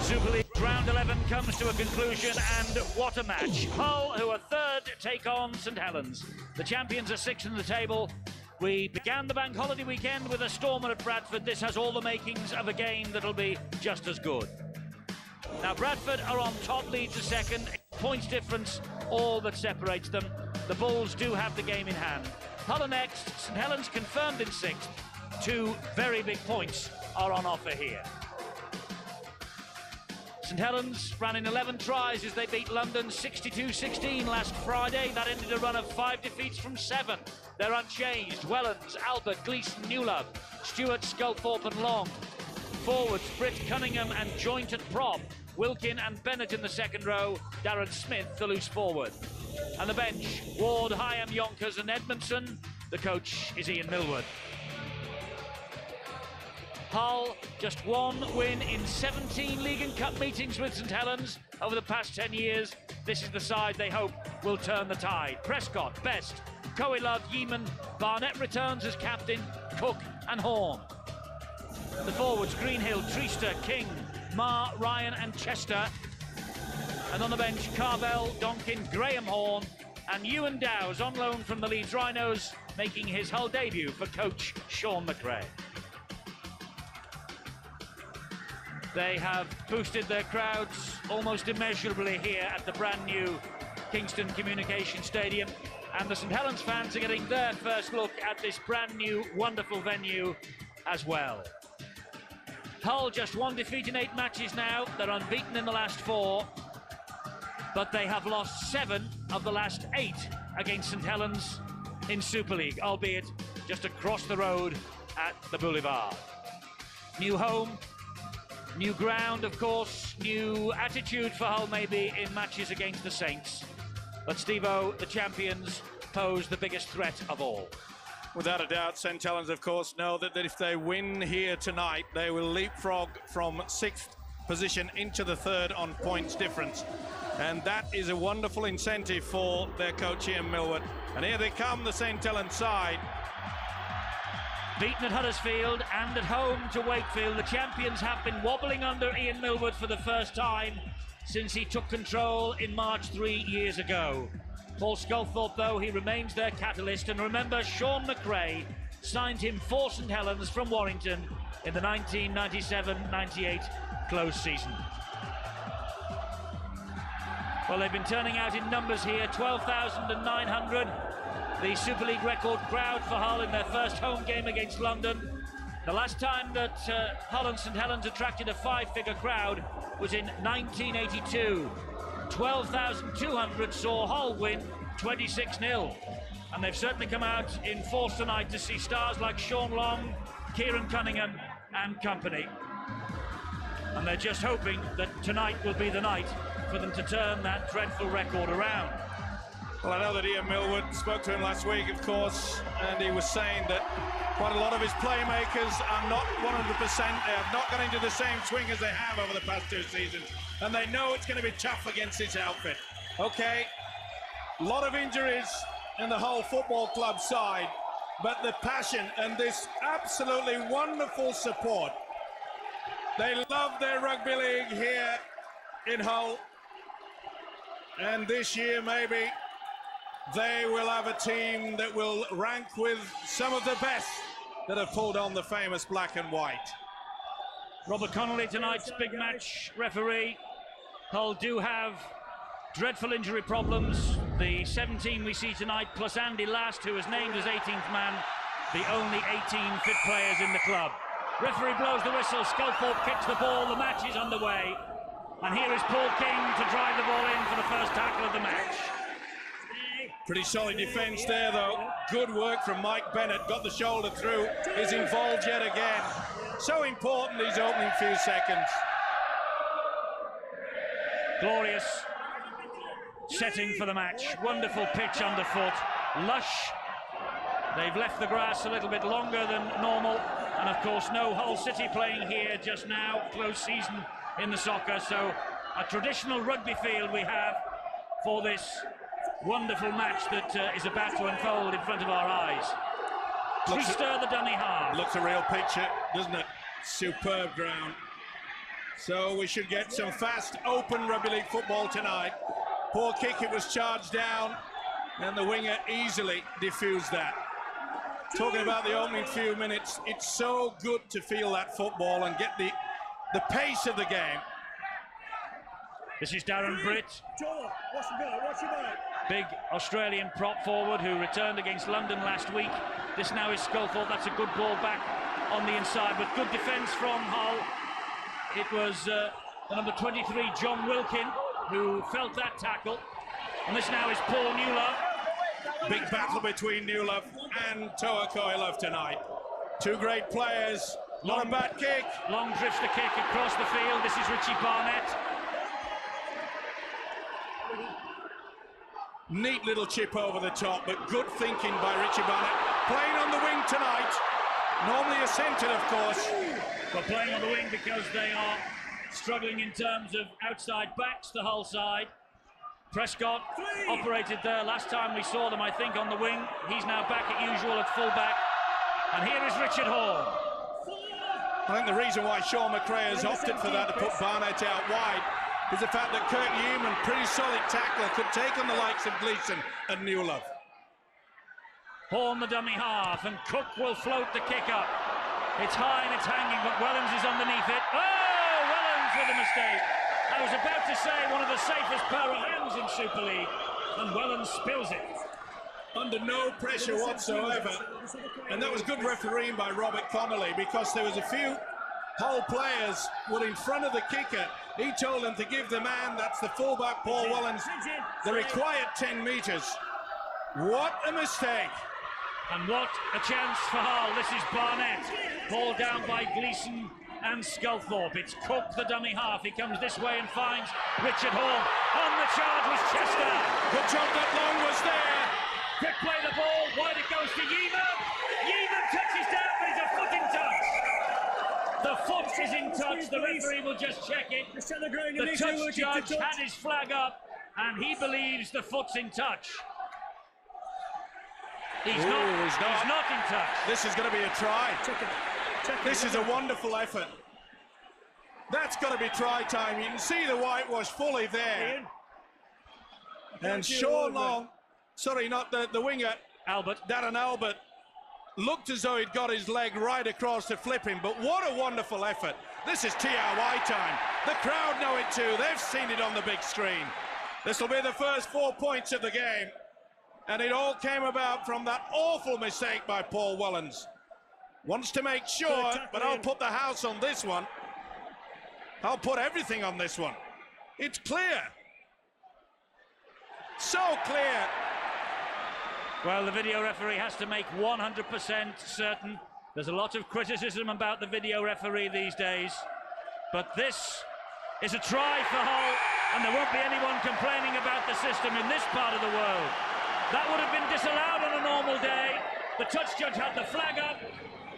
Super League round 11 comes to a conclusion, and what a match. Hull, who are third, take on St Helens. The champions are sixth in the table. We began the bank holiday weekend with a stormer at Bradford. This has all the makings of a game that'll be just as good. Now Bradford are on top, Leeds are second. Points difference, all that separates them. The Bulls do have the game in hand. Hull are next, St Helens confirmed in sixth. Two very big points are on offer here. St Helens ran in 11 tries as they beat London 62-16 last Friday. That ended a run of 5 defeats from 7. They're unchanged. Wellens, Albert, Gleeson, Newlove, Stewart, Sculthorpe and Long. Forwards, Britt, Cunningham and Joint at prop. Wilkin and Bennett in the second row. Darren Smith, the loose forward. And the bench, Ward, Hyam, Yonkers and Edmondson. The coach is Ian Millward. Hull, just one win in 17 League and Cup meetings with St Helens over the past 10 years. This is the side they hope will turn the tide. Prescott, Best, Coelove, Yeeman, Barnett returns as captain, Cook and Horn. The forwards, Greenhill, Treaster, King, Marr, Ryan and Chester. And on the bench, Carvel, Donkin, Graham Horn and Ewan Dowes on loan from the Leeds Rhinos, making his Hull debut for coach Sean McRae. They have boosted their crowds almost immeasurably here at the brand new Kingston Communication Stadium, and the St Helens fans are getting their first look at this brand new wonderful venue as well. Hull just one defeat in 8 matches now. They're unbeaten in the last 4, but they have lost 7 of the last 8 against St Helens in Super League, albeit just across the road at the Boulevard. New home, new ground, of course, new attitude for Hull maybe in matches against the Saints. But Steve-O, the champions, pose the biggest threat of all. Without a doubt, St Helens, of course, know that if they win here tonight, they will leapfrog from 6th position into the 3rd on points difference. And that is a wonderful incentive for their coach, Ian Millward. And here they come, the St Helens side. Beaten at Huddersfield and at home to Wakefield, the champions have been wobbling under Ian Millward for the first time since he took control in March 3 years ago. Paul Sculthorpe, though, he remains their catalyst. And remember, Sean McRae signed him for St Helens from Warrington in the 1997-98 close season. Well, they've been turning out in numbers here, 12,900. The Super League record crowd for Hull in their first home game against London. The last time that Hull and St Helens attracted a 5-figure crowd was in 1982. 12,200 saw Hull win 26-0. And they've certainly come out in force tonight to see stars like Sean Long, Kieran Cunningham and company. And they're just hoping that tonight will be the night for them to turn that dreadful record around. Well, I know that Ian Millward spoke to him last week, of course, and he was saying that quite a lot of his playmakers are not 100%. They have not got into the same swing as they have over the past 2 seasons, and they know it's going to be tough against this outfit. Okay, a lot of injuries in the Hull Football Club side, but the passion and this absolutely wonderful support. They love their rugby league here in Hull, and this year maybe they will have a team that will rank with some of the best that have pulled on the famous black and white. Robert Connolly, tonight's big match referee. Hull do have dreadful injury problems. The 17 we see tonight, plus Andy Last, who is named as 18th man, the only 18 fit players in the club. Referee blows the whistle, Sculthorpe kicks the ball, the match is underway. And here is Paul King to drive the ball in for the first tackle of the match. Pretty solid defence there, though. Good work from Mike Bennett. Got the shoulder through. Is involved yet again. So important these opening few seconds. Glorious setting for the match. Wonderful pitch underfoot. Lush. They've left the grass a little bit longer than normal. And of course, no Hull City playing here just now. Close season in the soccer. So a traditional rugby field we have for this wonderful match that is about to unfold in front of our eyes. Treaster, the dummy half. Looks a real picture, doesn't it? Superb ground. So we should get some fast, open rugby league football tonight. Poor kick, it was charged down, and the winger easily diffused that. Talking about the opening few minutes, it's so good to feel that football and get the pace of the game. This is Darren Britt, big Australian prop forward who returned against London last week. This now is Sculthorpe. That's a good ball back on the inside, but good defence from Hull. It was the number 23, John Wilkin, who felt that tackle. And this now is Paul Newlove. Big battle between Newlove and Toa Koilov tonight. Two great players. Not a bad kick. Long drifts the kick across the field. This is Richie Barnett. Neat little chip over the top, but good thinking by Richie Barnett. Playing on the wing tonight. Normally a centre, of course. But playing on the wing because they are struggling in terms of outside backs, the Hull side. Prescott operated there last time we saw them, I think, on the wing. He's now back at usual at full-back. And here is Richard Hall. I think the reason why Sean McRae has opted for that, to put Barnett out wide, is the fact that Kirk Newman, pretty solid tackler, could take on the likes of Gleeson and Newlove. Horn the dummy half, and Cook will float the kick up. It's high and it's hanging, but Wellens is underneath it. Oh, Wellens with a mistake. I was about to say one of the safest pair of hands in Super League, and Wellens spills it. Under no pressure whatsoever. And that was good refereeing by Robert Connolly, because there was a few Hull players were in front of the kicker. He told them to give the man, that's the fullback Paul Wellens, the required 10 metres. What a mistake. And what a chance for Hull. This is Barnett. Ball down by Gleeson and Sculthorpe. It's Cook, the dummy half. He comes this way and finds Richard Hall. On the charge was Chester. Good job that Long was there. Quick play the ball. Wide it goes to Yeaman. Yeaman touches down, but he's a foot in touch. The foot is in touch. The referee will just check it. The touch judge had his flag up, and he believes the foot's in touch. He's not in touch. This is going to be a try. This is a wonderful effort. That's got to be try time. You can see the whitewash fully there. And Sean Long, sorry, not the winger, Albert. Darren Albert, looked as though he'd got his leg right across to flip him, but what a wonderful effort. This is TRY time. The crowd know it too. They've seen it on the big screen. This will be the first 4 points of the game. And it all came about from that awful mistake by Paul Wellens. Wants to make sure, but I'll put the house on this one. I'll put everything on this one. It's clear. So clear. Well, the video referee has to make 100% certain. There's a lot of criticism about the video referee these days. But this is a try for Hull, and there won't be anyone complaining about the system in this part of the world. That would have been disallowed on a normal day. The touch judge had the flag up.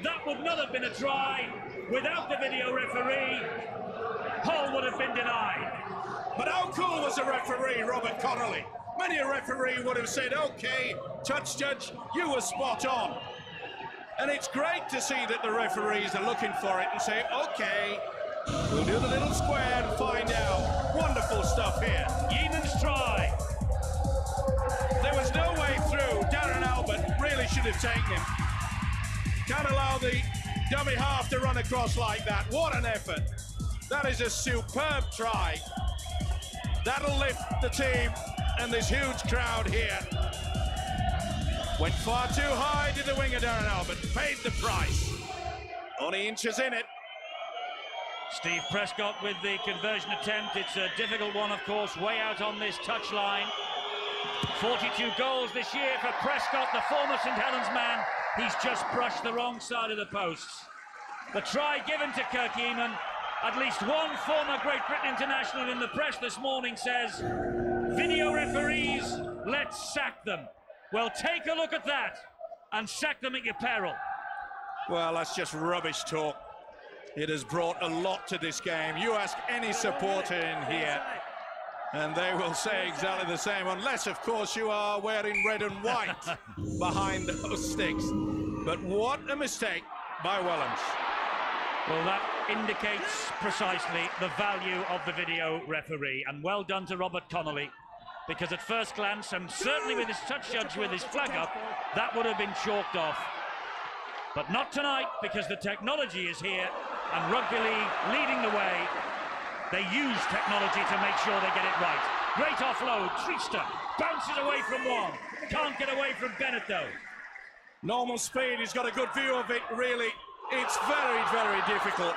That would not have been a try. Without the video referee, Hull would have been denied. But how cool was the referee, Robert Connolly? Many a referee would have said, okay, touch judge, you were spot on. And it's great to see that the referees are looking for it and say, okay, we'll do the little square and find out. Wonderful stuff here. Yeaman's try. There was no way through. Darren Albert really should have taken him. Can't allow the dummy half to run across like that. What an effort. That is a superb try. That'll lift the team and this huge crowd here. Went far too high, did the winger Darren Albert. Paid the price. Only inches in it. Steve Prescott with the conversion attempt. It's a difficult one, of course, way out on this touchline. 42 goals this year for Prescott, the former St Helens man. He's just brushed the wrong side of the posts. The try given to Kirk Eamon. At least one former Great Britain international in the press this morning says, video referees, let's sack them. Well, take a look at that and sack them at your peril. Well, that's just rubbish talk. It has brought a lot to this game. You ask any supporter in here, and they will say exactly the same, unless, of course, you are wearing red and white behind those sticks. But what a mistake by Wellens. Well, that indicates precisely the value of the video referee, and well done to Robert Connolly, because at first glance, and certainly with his touch judge with his flag up, that would have been chalked off. But not tonight, because the technology is here, and Rugby League leading the way. They use technology to make sure they get it right. Great offload, Trista bounces away from one, can't get away from Bennett though. Normal speed, he's got a good view of it, really. It's very, very difficult.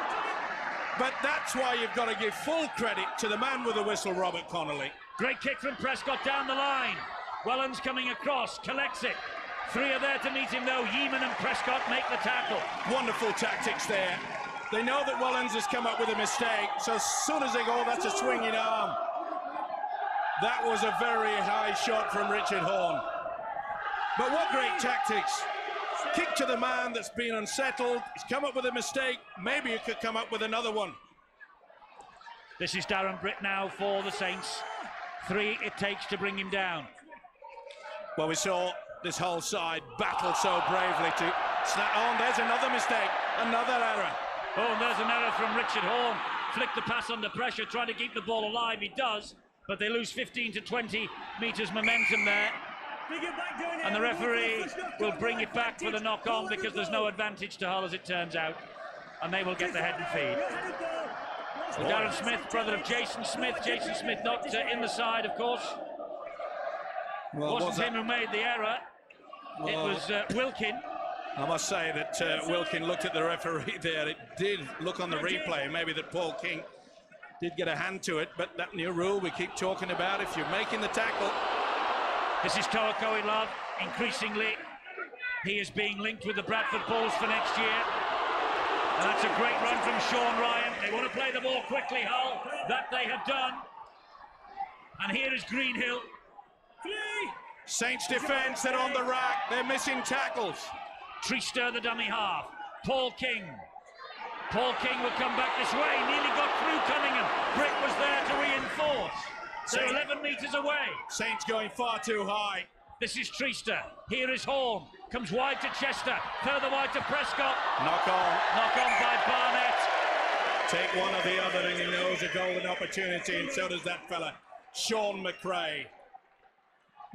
But that's why you've got to give full credit to the man with the whistle, Robert Connolly. Great kick from Prescott down the line. Wellens coming across, collects it. Three are there to meet him though. Yeeman and Prescott make the tackle. Wonderful tactics there. They know that Wellens has come up with a mistake, so as soon as they go, that's a swinging arm. That was a very high shot from Richard Horne. But what great tactics. Kick to the man that's been unsettled. He's come up with a mistake. Maybe he could come up with another one. This is Darren Britt now for the Saints. 3 it takes to bring him down. Well, we saw this whole side battle so bravely to snap on. There's another mistake, another error. Oh, and there's an error from Richard Horne. Flicked the pass under pressure, trying to keep the ball alive. He does, but they lose 15 to 20 metres momentum there. And the referee will bring it back for the knock-on because there's no advantage to Hull as it turns out. And they will get the head and feed. So Darren Smith, brother of Jason Smith. Jason Smith not in the side, of course. Well, wasn't him who made the error. Well, it was Wilkin. I must say that Wilkin looked at the referee there. It did look on the replay, maybe that Paul King did get a hand to it, but that new rule we keep talking about, if you're making the tackle. This is Toa Love. Increasingly, he is being linked with the Bradford Bulls for next year. And that's a great run from Sean Ryan. They want to play the ball quickly, Hull. That they have done. And here is Greenhill. Saints defence, they're on the rack. They're missing tackles. Trista, the dummy half. Paul King. Paul King will come back this way. Nearly got through Cunningham. Brick was there to reinforce. They're 11 metres away. Saints going far too high. This is Trista. Here is Horne. Comes wide to Chester. Further wide to Prescott. Knock on. Knock on by Barnett. Take one or the other and he knows a golden opportunity, and so does that fella, Sean McRae.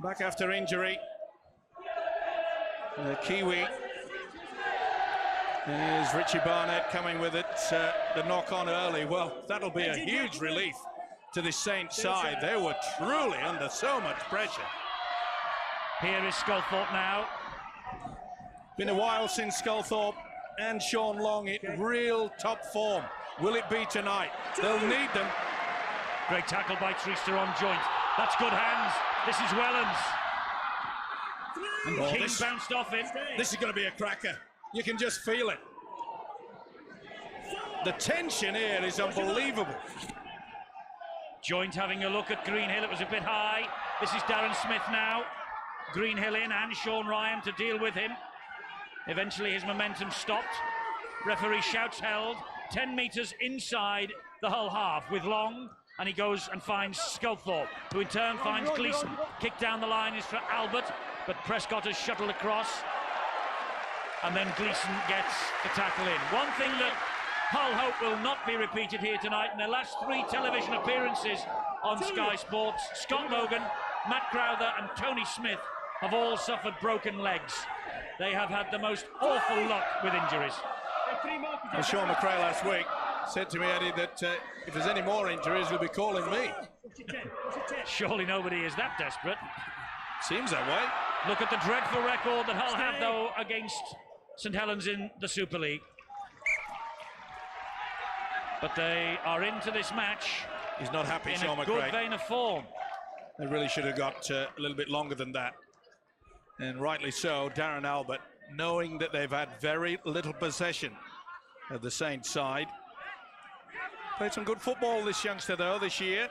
Back after injury. The Kiwi is Richie Barnett coming with it. The knock on early. Well, that'll be a huge relief to the Saints side. They were truly under so much pressure. Here is Sculthorpe now. Been a while since Sculthorpe and Sean Long in real top form. Will it be tonight? They'll need them. Great tackle by Trista on joint. That's good hands. This is Wellens. And King bounced off him. This is going to be a cracker. You can just feel it. The tension here is unbelievable. Joint having a look at Greenhill. It was a bit high. This is Darren Smith now. Greenhill in and Sean Ryan to deal with him. Eventually his momentum stopped. Referee shouts held. 10 metres inside the Hull half with Long. And he goes and finds Sculthorpe, who in turn finds Gleeson. Kick down the line is for Albert, but Prescott has shuttled across. And then Gleeson gets the tackle in. One thing that Hull hope will not be repeated here tonight, in their last 3 television appearances on Sky Sports, Scott Logan, Matt Crowther and Tony Smith have all suffered broken legs. They have had the most awful luck with injuries. Well, Sean McRae last week said to me, Eddie, that if there's any more injuries, he'll be calling me. Surely nobody is that desperate. Seems that way. Look at the dreadful record that Hull have, though, against St Helens in the Super League. But they are into this match. He's not happy, in Sean a McRae. good vein of form. They really should have got a little bit longer than that. And rightly so, Darren Albert, knowing that they've had very little possession of the Saints side. Played some good football, this youngster, though, this year.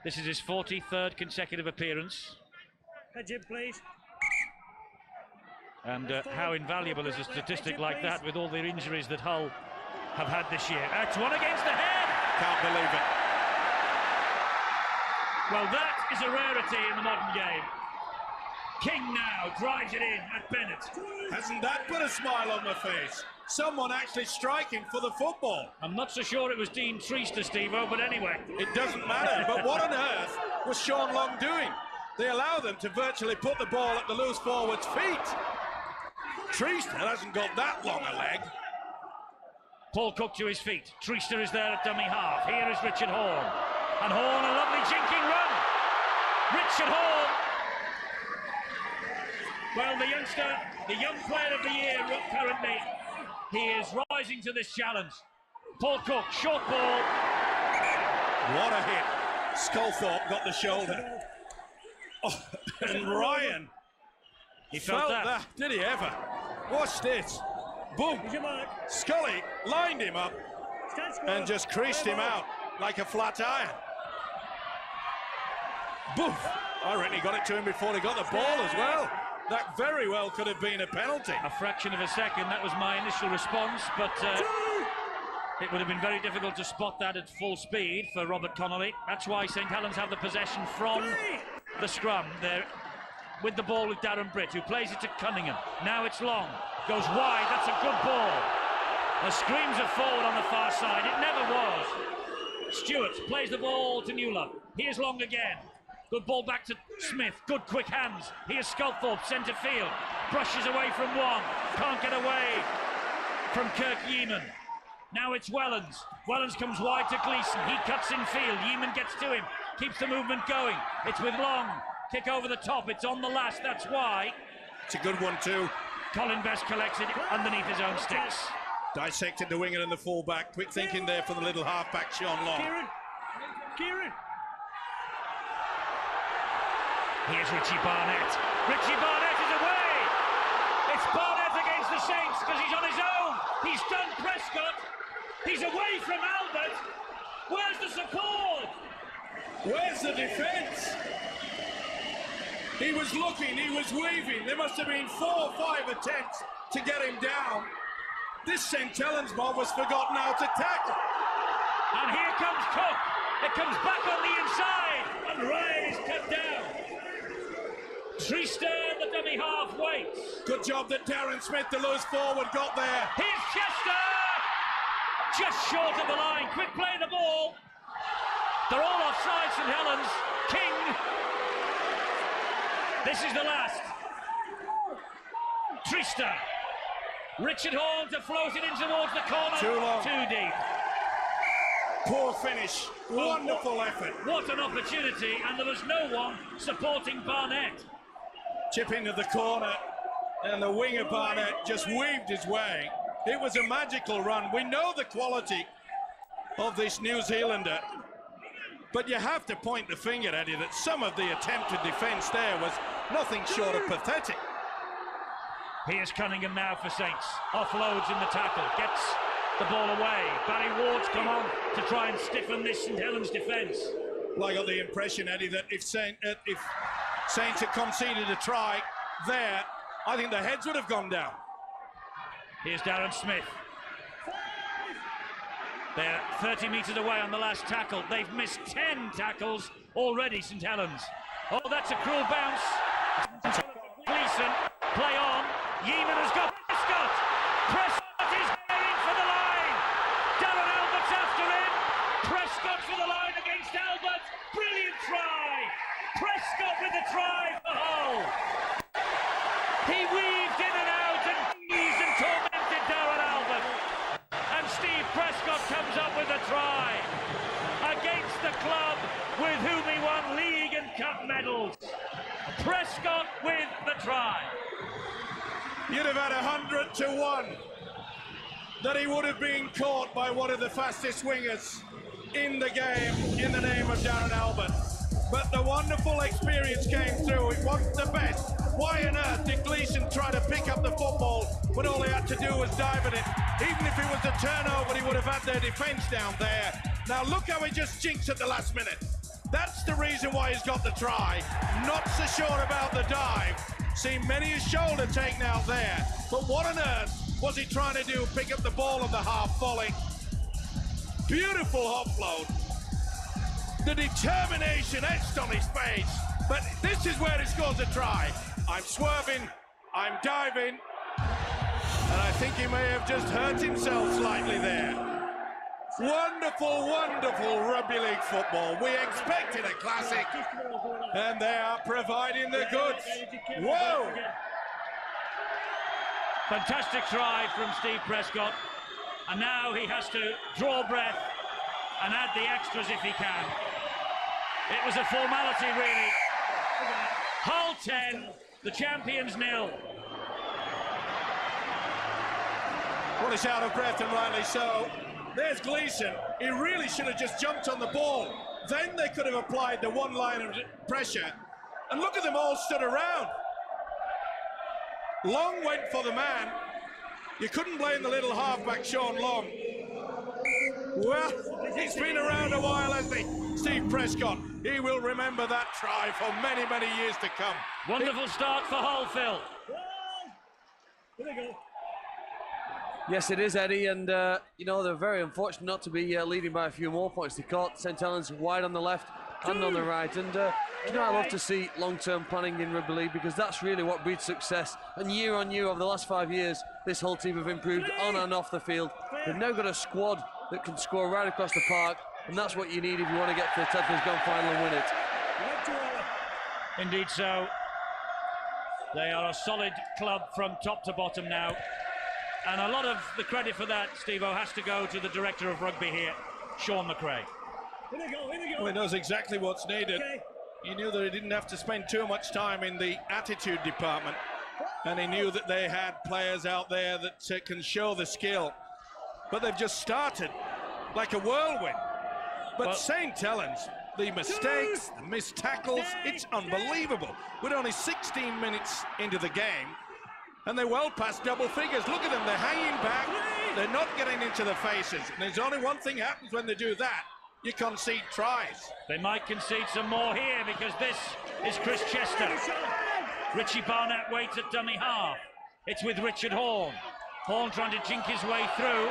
This is his 43rd consecutive appearance. Jim, please. And how invaluable is a statistic like that with all the injuries that Hull have had this year. That's one against the head. Can't believe it. Well, that is a rarity in the modern game. King now drives it in at Bennett. Hasn't that put a smile on my face? someone actually striking for the football. I'm not so sure it was Dean Treaster, Steve-O, but anyway. It doesn't matter, but what on earth was Sean Long doing? They allow them to virtually put the ball at the loose forward's feet. Treaster hasn't got that long a leg. Paul Cook to his feet. Treaster is there at dummy half. Here is Richard Horn. And Horn, a lovely jinking run. Richard Horn. Well, the youngster, the young player of the year currently, he is rising to this challenge. Paul Cook, short ball. What a hit. Sculthorpe got the shoulder. Oh, and Ryan, He felt that. Did he ever? Watch this. Boom. Scully lined him up and just creased him out like a flat iron. Boof. I reckon he got it to him before he got the ball as well. That very well could have been a penalty. A fraction of a second, that was my initial response, but it would have been very difficult to spot that at full speed for Robert Connolly. That's why St Helens have the possession from the scrum. They're with the ball with Darren Britt, who plays it to Cunningham. Now it's Long, goes wide, that's a good ball. The screams are forward on the far side, it never was. Stewart plays the ball to Newlove. Here's Long again. Good ball back to Smith, good quick hands. Here's Sculthorpe, centre field. Brushes away from one, can't get away from Kirk Yeaman. Now it's Wellens. Wellens comes wide to Gleeson, he cuts in field, Yeaman gets to him, keeps the movement going. It's with Long, kick over the top, it's on the last, that's why. It's a good one too. Colin Best collects it underneath his own sticks. Dissected the winger and the fullback. Quick thinking there for the little halfback, Sean Long. Kieran. Here's Richie Barnett. Richie Barnett is away! It's Barnett against the Saints because he's on his own. He's done Prescott. He's away from Albert. Where's the support? Where's the defence? He was looking, he was weaving. There must have been 4 or 5 attempts to get him down. This St Helens mob has forgotten how to tackle. And here comes Cook. It comes back on the inside. And Ryan is cut down. Treaster, the dummy half, waits. Good job that Darren Smith, the loose forward, got there. Here's Chester! Just short of the line. Quick play the ball. They're all offside, St Helens. King. This is the last. Treaster. Richard Horn to float it in towards the corner. Too long. Too deep. Poor finish. Wonderful effort. What an opportunity, and there was no one supporting Barnett. Chip into the corner, and the winger Barnett just weaved his way. It was a magical run. We know the quality of this New Zealander, but you have to point the finger, Eddie, that some of the attempted defence there was nothing short of pathetic. Here's Cunningham now for Saints. Offloads in the tackle, gets the ball away. Barry Ward's come on to try and stiffen this St Helens defence. Well, I got the impression, Eddie, that if Saints had conceded a try there, I think the heads would have gone down. Here's Darren Smith. They're 30 metres away on the last tackle. They've missed 10 tackles already, St Helens. Oh, that's a cruel bounce. Gleeson, play on. Yeaman has got Prescott. Prescott is heading for the line. Darren Albert's after him. Prescott for the line against Albert. Brilliant try. Prescott with the try for Hull. He weaved in and out and teased and tormented Darren Albert. And Steve Prescott comes up with a try against the club with whom he won league and cup medals. Prescott with the try. You'd have had 100 to 1 that he would have been caught by one of the fastest wingers in the game in the name of Darren Albert. But the wonderful experience came through. It wasn't the best. Why on earth did Gleeson try to pick up the football when all he had to do was dive at it? Even if it was a turnover, he would have had their defence down there. Now look how he just jinxed at the last minute. That's the reason why he's got the try. Not so sure about the dive. Seen many a shoulder taken out there. But what on earth was he trying to do? Pick up the ball on the half volley. Beautiful offload. The determination etched on his face. But this is where he scores a try. I'm swerving, I'm diving, and I think he may have just hurt himself slightly there. Wonderful, wonderful rugby league football. We expected a classic, and they are providing the goods. Whoa! Fantastic try from Steve Prescott, and now he has to draw breath and add the extras if he can. It was a formality, really. Hull 10, the champions 0. Well, he's out of breath, and rightly so. There's Gleeson. He really should have just jumped on the ball. Then they could have applied the one line of pressure. And look at them all stood around. Long went for the man. You couldn't blame the little halfback, Sean Long. Well, he's been around a while, hasn't he? Steve Prescott. He will remember that try for many, many years to come. Wonderful start for Hull, Phil. Here we go. Yes, it is, Eddie, and you know, they're very unfortunate not to be leading by a few more points. They caught St Helens wide on the left and on the right, and you know, I love to see long-term planning in rugby league, because that's really what breeds success. And year on year, over the last 5 years, this whole team have improved on and off the field. They've now got a squad that can score right across the park, and that's what you need if you want to get to the Tedford's Grand Final and win it. Indeed so. They are a solid club from top to bottom now. And a lot of the credit for that, Steve-O, has to go to the director of rugby here, Sean McRae. Here we go. Well, he knows exactly what's needed. Okay. He knew that he didn't have to spend too much time in the attitude department, and he knew that they had players out there that can show the skill. But they've just started like a whirlwind. But Well, St Helens, the mistakes, the missed tackles, it's unbelievable. We're only 16 minutes into the game, and they're well past double figures. Look at them, they're hanging back, they're not getting into the faces. And there's only one thing happens when they do that: you concede tries. They might concede some more here, because this is Chris Chester. Richie Barnett waits at dummy half. It's with Richard Horn. Horn trying to jink his way through.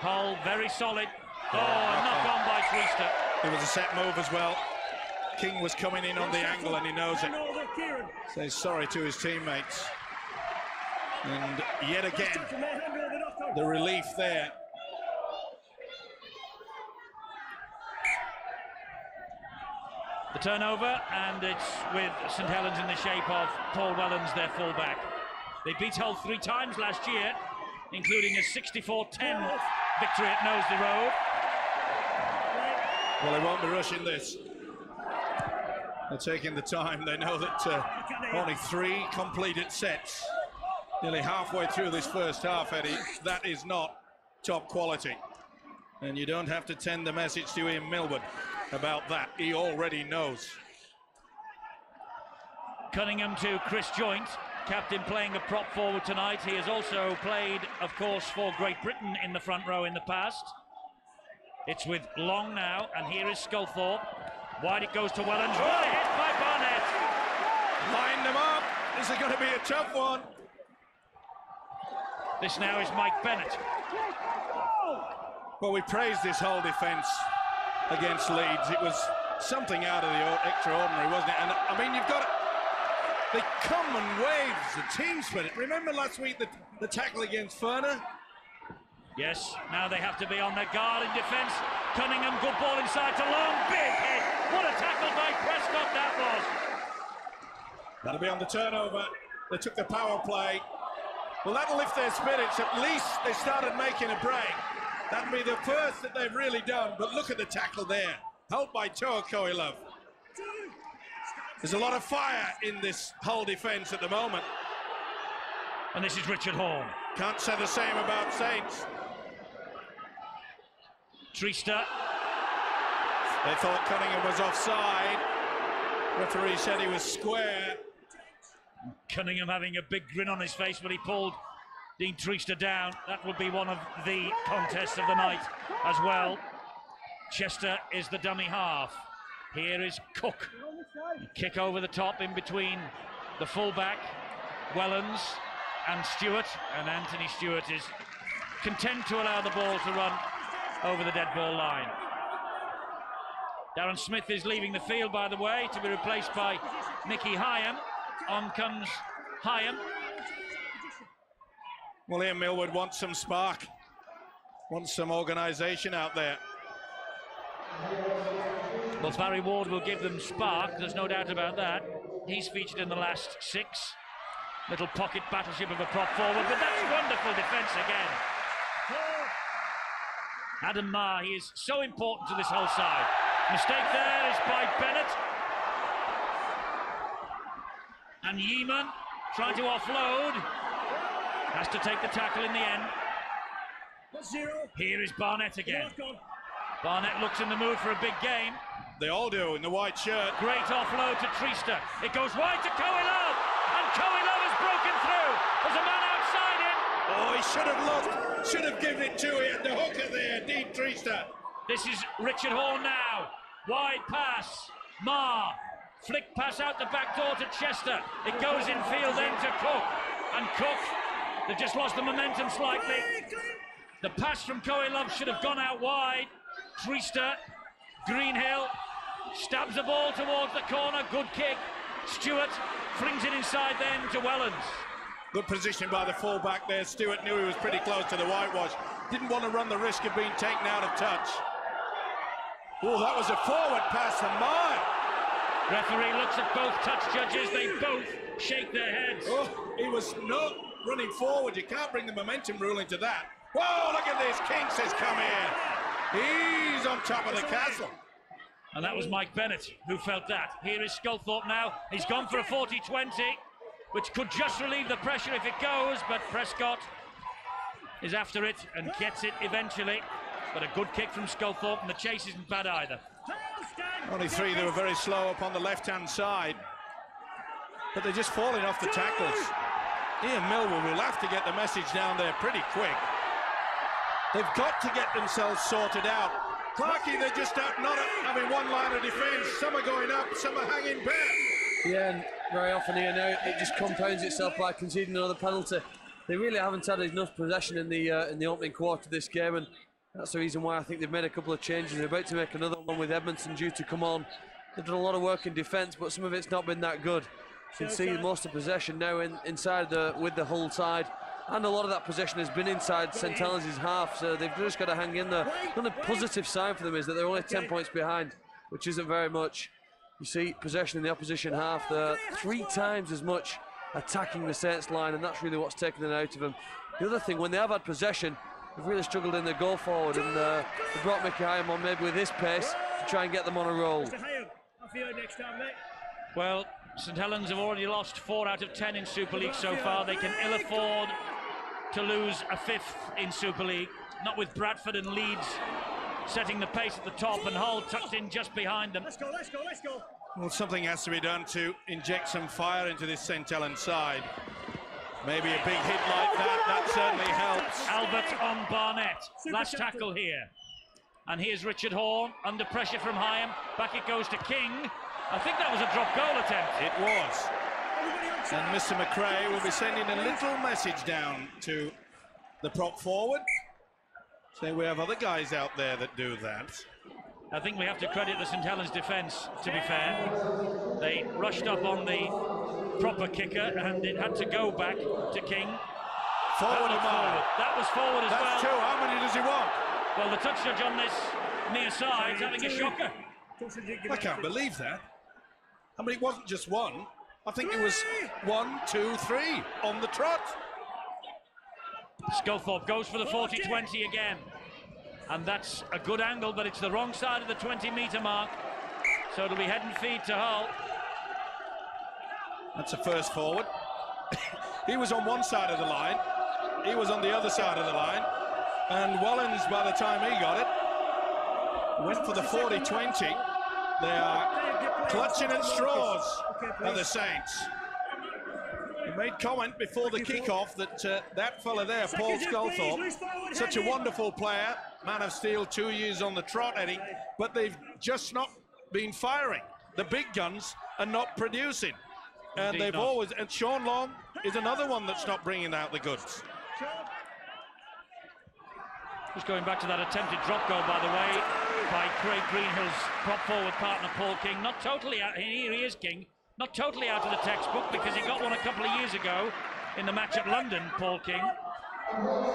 Hull very solid. Oh, knock on by Treaster. It was a set move as well. King was coming in on the angle, and he knows it. Says sorry to his teammates. And yet again, the relief there. The turnover, and it's with St Helens in the shape of Paul Wellens, their fullback. They beat Hull 3 times last year, including a 64-10 victory at Knowsley Road. Well, they won't be rushing this. They're taking the time. They know that only 3 completed sets. Nearly halfway through this first half, Eddie. That is not top quality. And you don't have to tend the message to Ian Millwood about that. He already knows. Cunningham to Chris Joynt, captain playing a prop forward tonight. He has also played, of course, for Great Britain in the front row in the past. It's with Long now, and here is Sculthorpe. Wide it goes to Wellens. What a hit by Barnett! Line them up. This is going to be a tough one. This now is Mike Bennett. Well, we praised this whole defence against Leeds. It was something out of the extraordinary, wasn't it? And I mean, you've got the common waves, the team spirit. Remember last week the tackle against Ferner? Yes, now they have to be on their guard in defence. Cunningham, good ball inside to Long. Big hit. What a tackle by Prescott that was. That'll be on the turnover. They took the power play. Well, that'll lift their spirits. At least they started making a break. That'll be the first that they've really done. But look at the tackle there. Helped by Toa Koilov. There's a lot of fire in this whole defence at the moment. And this is Richard Horn. Can't say the same about Saints. Treaster. They thought Cunningham was offside. Referee said he was square. Cunningham having a big grin on his face when he pulled Dean Treaster down. That would be one of the contests of the night as well. Chester is the dummy half. Here is Cook. Kick over the top in between the fullback, Wellens, and Stewart. And Anthony Stewart is content to allow the ball to run over the dead ball line. Darren Smith is leaving the field, by the way, to be replaced by Nicky Hyam. On comes Hyam. Well, Ian Millwood wants some spark, wants some organisation out there. Well, Barry Ward will give them spark, there's no doubt about that. He's featured in the last 6. Little pocket battleship of a prop forward, but that's wonderful defence again. Adam Marr, he is so important to this whole side. Mistake there is by Bennett. And Yeeman trying to offload. Has to take the tackle in the end. Here is Barnett again. Barnett looks in the mood for a big game. They all do in the white shirt. Great offload to Trista. It goes wide to Coelho. And Coelho has broken through. There's a man outside him. Oh, he should have looked. Should have given it to him. He had the hooker there, Dean Trista. This is Richard Horne now. Wide pass. Marr. Flick pass out the back door to Chester. It goes infield then to Cook. And Cook, they've just lost the momentum slightly. The pass from Coelho should have gone out wide. Trista, Greenhill, stabs the ball towards the corner. Good kick. Stewart flings it inside then to Wellens. Good position by the fullback there. Stewart knew he was pretty close to the whitewash. Didn't want to run the risk of being taken out of touch. Oh, that was a forward pass from Marr. Referee looks at both touch judges. They both shake their heads. Oh, he was not running forward. You can't bring the momentum rule into that. Whoa, look at this. Kinks has come in. He's on top of the castle. And that was Mike Bennett who felt that. Here is Sculthorpe now. He's gone for a 40-20, which could just relieve the pressure if it goes, but Prescott is after it and gets it eventually. But a good kick from Sculthorpe, and the chase isn't bad either. Only 3 that were very slow up on the left-hand side. But they're just falling off the tackles. Ian Millwood will have to get the message down there pretty quick. They've got to get themselves sorted out. Clarkey, they're just not having one line of defence. Some are going up, some are hanging back. Yeah, and very often here now it just compounds itself by conceding another penalty. They really haven't had enough possession in the opening quarter of this game, and that's the reason why I think they've made a couple of changes. They're about to make another one with Edmondson due to come on. They've done a lot of work in defence, but some of it's not been that good. You can see most of possession now inside with the Hull side, and a lot of that possession has been inside St Helens' half, so they've just got to hang in there. The only positive sign for them is that they're only 10 points behind, which isn't very much. You see possession in the opposition half, they're 3 times as much attacking the Saints line, and that's really what's taken it out of them. The other thing, when they have had possession, they've really struggled in their goal forward, and they brought Mickey Hyam on maybe with his pace to try and get them on a roll. Well, St Helens have already lost 4 out of 10 in Super League so far. They can ill afford to lose a 5th in Super League, not with Bradford and Leeds setting the pace at the top and Hull tucked in just behind them. Let's go. Well, something has to be done to inject some fire into this St Helens side. Maybe a big hit like that certainly helps. Albert on Barnett, last tackle here. And here's Richard Horne, under pressure from Hyam. Back it goes to King. I think that was a drop goal attempt. It was. And Mr. McRae will be sending a little message down to the prop forward, saying we have other guys out there that do that. I think we have to credit the St Helens defence, to be fair. They rushed up on the proper kicker and it had to go back to King. Forward. That was forward as That's well. 2. How many does he want? Well, the touch judge on this near side's having a shocker. I can't believe that. I mean, it wasn't just 1. I think it was 1, 2, 3 on the trot. Sculthorpe goes for the 40-20 again. And that's a good angle, but it's the wrong side of the 20-metre mark. So it'll be head and feet to Hull. That's a first forward. He was on one side of the line. He was on the other side of the line. And Wellens, by the time he got it, went for the 40-20. They are clutching at straws, are the Saints. He made comment before the kick-off that that fella there, Paul Sculthorpe, such a wonderful player, man of steel, 2 years on the trot, Eddie, but they've just not been firing. The big guns are not producing. And Indeed they've not. always, and Sean Long is another one that's not bringing out the goods. Just going back to that attempted drop goal, by the way, by Craig Greenhill's prop forward partner Paul King. Not totally out here, he is King. not totally out of the textbook because he got one a couple of years ago in the match at London, Paul King.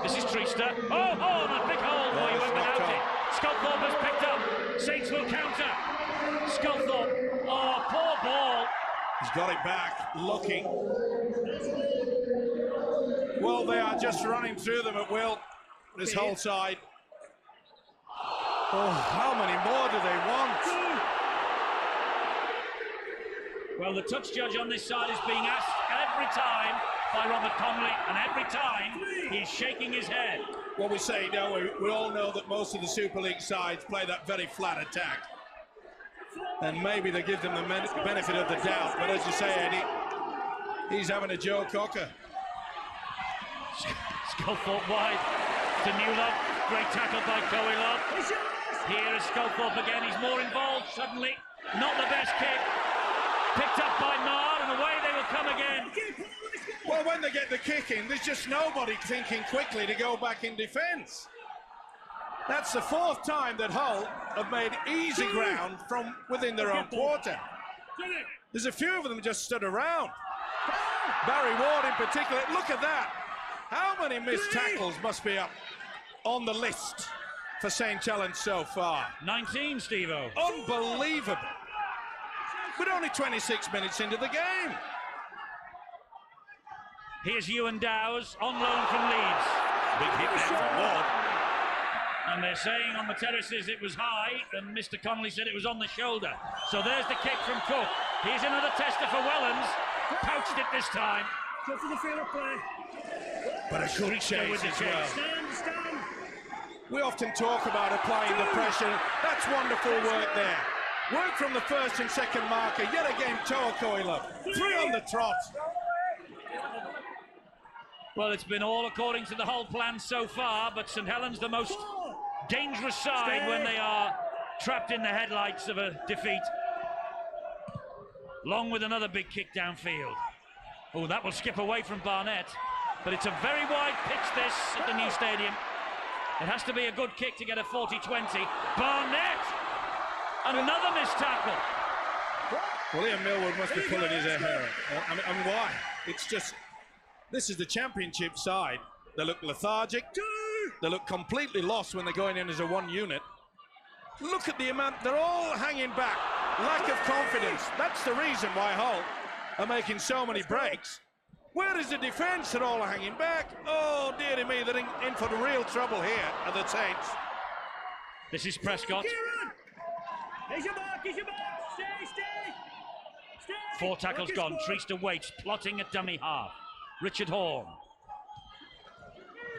This is Trista. Oh, and a big hole. Oh, he went without it. Sculthorpe has picked up. Saints will counter. Sculthorpe. Oh, poor ball. He's got it back, looking. Well, they are just running through them at will, this whole side. Oh, how many more do they want? Well, the touch judge on this side is being asked every time by Robert Connolly, and every time he's shaking his head. Well, we say, no, we all know that most of the Super League sides play that very flat attack. And maybe they give them the benefit of the doubt, but as you say, Eddie, he's having a Joe Cocker. Sculthorpe wide to Newlove. Great tackle by Coelho. Here is Sculthorpe again. He's more involved suddenly. Not the best kick. Picked up by Marr, and away they will come again. Well, when they get the kick in, there's just nobody thinking quickly to go back in defence. That's the fourth time that Hull have made easy ground from within their own quarter. There's a few of them just stood around. Barry Ward in particular. Look at that. How many missed tackles must be up on the list for St Helens so far? 19, Steve-O. Unbelievable. We're only 26 minutes into the game. Here's Ewan Dowes on loan from Leeds. Big hit there from Ward. And they're saying on the terraces it was high, and Mr. Connolly said it was on the shoulder. So there's the kick from Cook. Here's another tester for Wellens. Pouched it this time. Go for the field of play. But a good chase with the as chase. well. Stand. We often talk about applying the pressure. That's wonderful work there. Work from the first and second marker. Yet again, Toa Coelho. 3 on the trot. Well, it's been all according to the whole plan so far, but St Helens the most dangerous side when they are trapped in the headlights of a defeat. Long with another big kick downfield. Oh, that will skip away from Barnett. But it's a very wide pitch, this, at the new stadium. It has to be a good kick to get a 40-20. Barnett! Another missed tackle. William Millwood must be pulling his hair. I mean, why? It's just, this is the championship side. They look lethargic. They look completely lost when they're going in as a one unit. Look at the amount, they're all hanging back. Lack of confidence. That's the reason why Hull are making so many breaks. Where is the defence? They're all hanging back. Oh, dearie me, they're in for the real trouble here at the Saints. This is Prescott. Here's your mark. Stay. 4 tackles gone. Trista waits, plotting at dummy half. Richard Horn.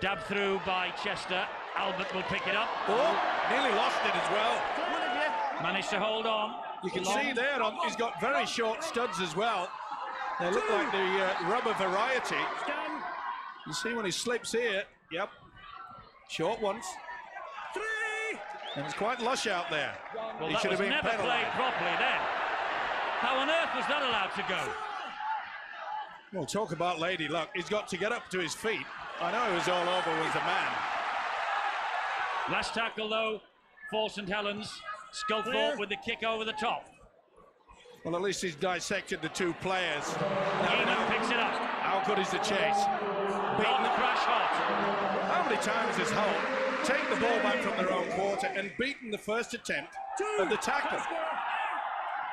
Dabbed through by Chester. Albert will pick it up. Oh, nearly lost it as well. Managed to hold on. You can see there, he's got very short studs as well. They look like the rubber variety. You see when he slips here, yep, short ones. 3. And it's quite lush out there. Well, he that should was have been never penalised. played properly then. How on earth was that allowed to go? Well, talk about lady luck. He's got to get up to his feet. I know he was all over with the man. Last tackle, though, for St Helens. Sculthorpe with the kick over the top. Well, at least he's dissected the two players. Eamon picks it up. How good is the chase? Not crash hot. How many times has Hull taken the ball back from their own quarter and beaten the first attempt of the tackle?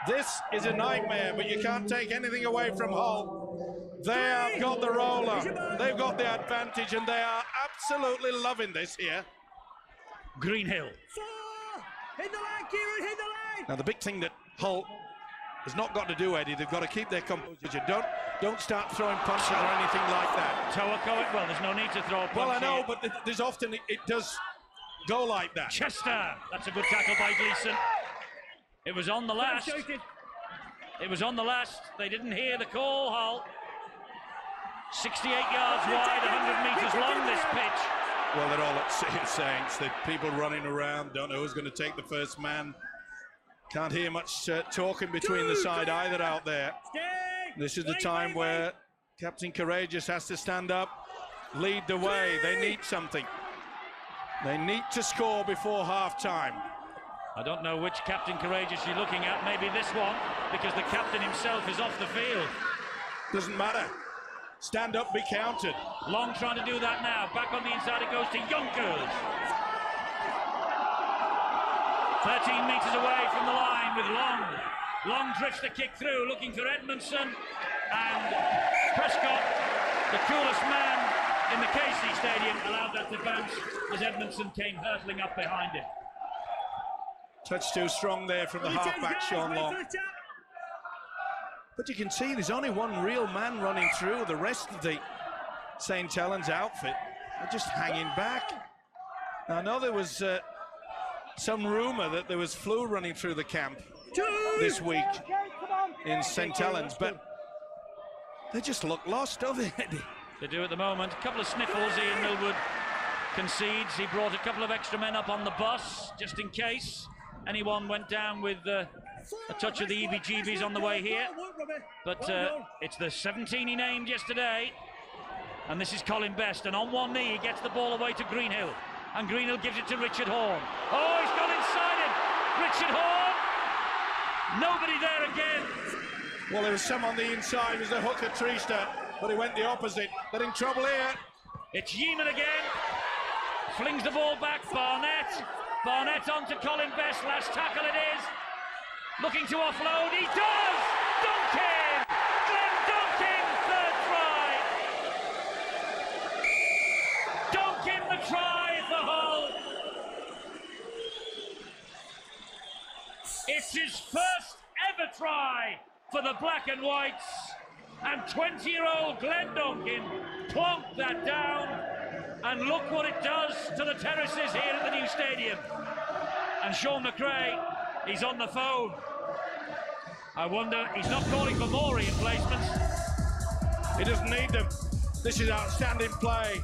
This is a nightmare, but you can't take anything away from Hull. They have got the roller. They've got the advantage, and they are absolutely loving this here. Greenhill. 4. Hit the line, Kieran. Hit the line. Now, the big thing that Hull has not got to do, Eddie, they've got to keep their composure. Don't start throwing punches or anything like that. Well, there's no need to throw a punch. Well, I know, here. but there's often it does go like that. Chester. That's a good tackle by Gleeson. It was on the last. It was on the last. They didn't hear the call, Hull. 68 yards wide, 100 metres long, this pitch. Well, they're all at sea, Saints. The people running around, don't know who's going to take the first man. Can't hear much talking between the side either out there. This is the time where Captain Courageous has to stand up, lead the way. They need something. They need to score before half-time. I don't know which Captain Courageous you're looking at, maybe this one, because the captain himself is off the field. Doesn't matter. Stand up, be counted. Long trying to do that now. Back on the inside it goes to Yonkers. 13 metres away from the line with Long. Long drifts the kick through, looking for Edmondson. And Prescott, the coolest man in the KC Stadium, allowed that to bounce as Edmondson came hurtling up behind him. Touch too strong there from the halfback, Sean Long. But you can see there's only one real man running through. The rest of the St Helens outfit are just hanging back. Now, I know there was some rumour that there was flu running through the camp this week in St Helens, but they just look lost, don't they, Eddie? They do at the moment. A couple of sniffles. Ian Millwood concedes. He brought a couple of extra men up on the bus just in case anyone went down with a touch of the EBGBs on the way here. But it's the 17 he named yesterday. And this is Colin Best. And on one knee, he gets the ball away to Greenhill. And Greenhill gives it to Richard Horn. Oh, he's gone inside him. Richard Horn. Nobody there again. Well, there was some on the inside. It was the hooker Treaster, but he went the opposite. They're in trouble here. It's Yeeman again. Flings the ball back. Barnett. Barnett on to Colin Best. Last tackle it is. Looking to offload. He does! Duncan! Glenn Duncan, third try. Duncan the try for Hull. It's his first ever try for the Black and Whites. And 20-year-old Glenn Duncan plonked that down. And look what it does to the terraces here at the new stadium. And Sean McRae, he's on the phone. I wonder, he's not calling for more replacements. He doesn't need them. This is outstanding play.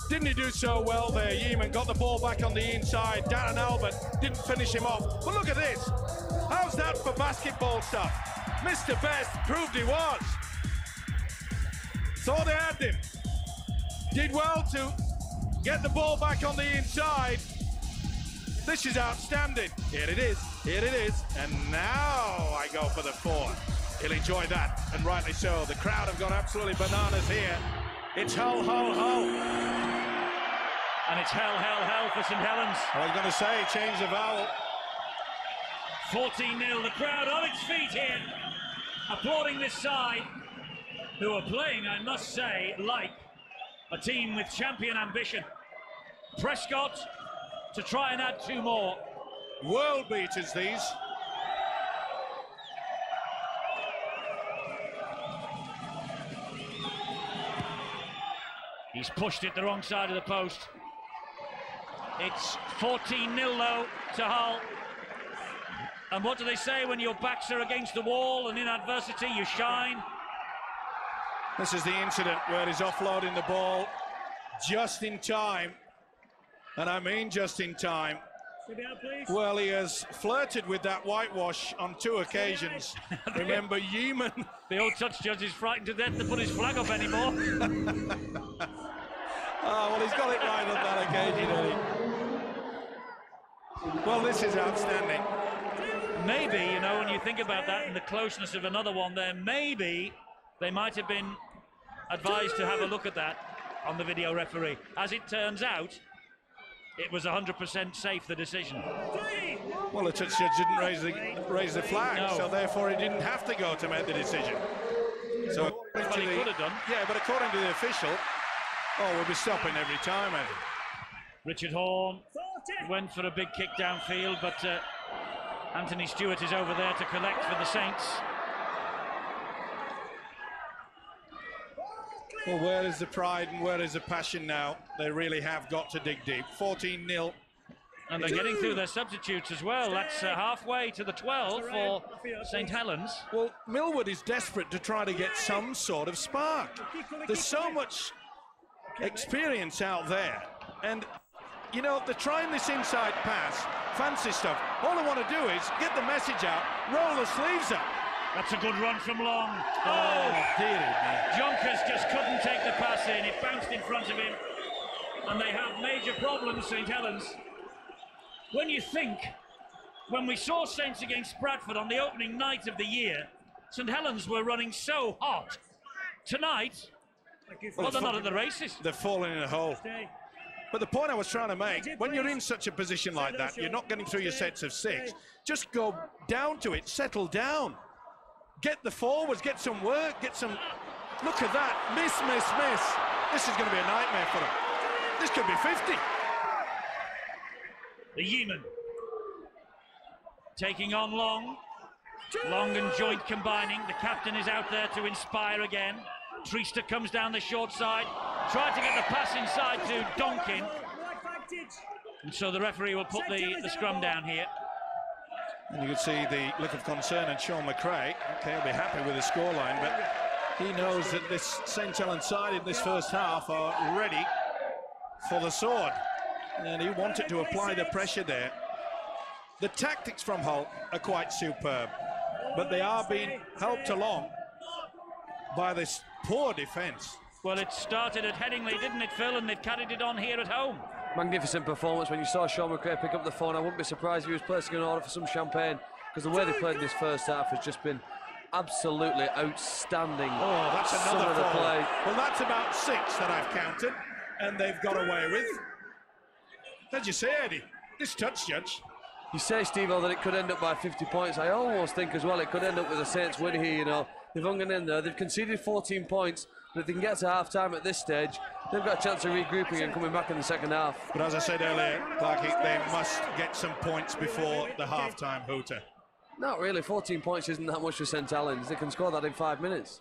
Didn't he do so well there? Yeeman got the ball back on the inside. Darren Albert didn't finish him off. But look at this. How's that for basketball stuff? Mr. Best proved he was. Thought they had him. Did well to get the ball back on the inside. This is outstanding. Here it is. Here it is. And now I go for the four. He'll enjoy that, and rightly so. The crowd have gone absolutely bananas here. It's Hull, Hull, Hull. And it's hell, hell, hell for St Helens. I was going to say, change the vowel. 14-0. The crowd on its feet here, applauding this side, who are playing, I must say, like a team with champion ambition. Prescott to try and add two more. World beaters, these. He's pushed it the wrong side of the post. It's 14-0 though to Hull. And what do they say when your backs are against the wall and in adversity you shine? This is the incident where he's offloading the ball just in time. And I mean just in time. Well, he has flirted with that whitewash on 2 occasions. Remember, Yeeman. The old touch judge is frightened to death to put his flag up anymore. Oh, well, he's got it right on that occasion, Eddie. Well, this is outstanding. Maybe, you know, when you think about that and the closeness of another one there, maybe they might have been advised to have a look at that on the video referee. As it turns out, it was 100% safe, the decision. Well, the touch judge didn't raise the flag, no. So therefore he didn't have to go to make the decision. So Well, he could have done. Yeah, but according to the official, we'll be stopping every time, Eddie. Richard Horn went for a big kick downfield, but Anthony Stewart is over there to collect for the Saints. Well, where is the pride and where is the passion now? They really have got to dig deep. 14-0. And they're getting through their substitutes as well. That's halfway to the 12 for St Helens. Well, Millwood is desperate to try to get some sort of spark. There's so much experience out there. And, you know, they're trying this inside pass, fancy stuff. All they want to do is get the message out, roll the sleeves up. That's a good run from Long. Oh, dearie me. Jonkers just couldn't take the pass in. It bounced in front of him. And they have major problems, St Helens. When you think when we saw Saints against Bradford on the opening night of the year, St Helens were running so hot. Tonight, well, they're not at the races. They're falling in a hole. But the point I was trying to make, when you're in such a position like that, you're not getting through your sets of 6, just go down to it, settle down. Get the forwards, get some work, get some... Look at that, miss. This is going to be a nightmare for them. This could be 50. The Yeoman taking on Long. Long and Joint combining. The captain is out there to inspire again. Treaster comes down the short side, tried to get the pass inside to Donkin. And so the referee will put the scrum down here. And you can see the look of concern in Sean McRae. Okay, he'll be happy with the scoreline, but he knows that this St Helens side in this first half are ready for the sword. And he wanted to apply the pressure there. The tactics from Hull are quite superb, but they are being helped along by this poor defence. Well, it started at Headingley, didn't it, Phil? And they've carried it on here at home. Magnificent performance. When you saw Sean McRae pick up the phone, I wouldn't be surprised if he was placing an order for some champagne, because the way they played this first half has just been absolutely outstanding. Oh, that's another foul. Play. Well, that's about 6 that I've counted, and they've got away with. How'd you say, Eddie? This touch, Judge. You say, Steve-O, that it could end up by 50 points. I almost think as well it could end up with a Saints win here, you know. They've hung in there. They've conceded 14 points, but if they can get to half-time at this stage, they've got a chance of regrouping and coming back in the second half. But as I said earlier, Clarkie, they must get some points before the half-time hooter. Not really. 14 points isn't that much for St Helens. They can score that in 5 minutes.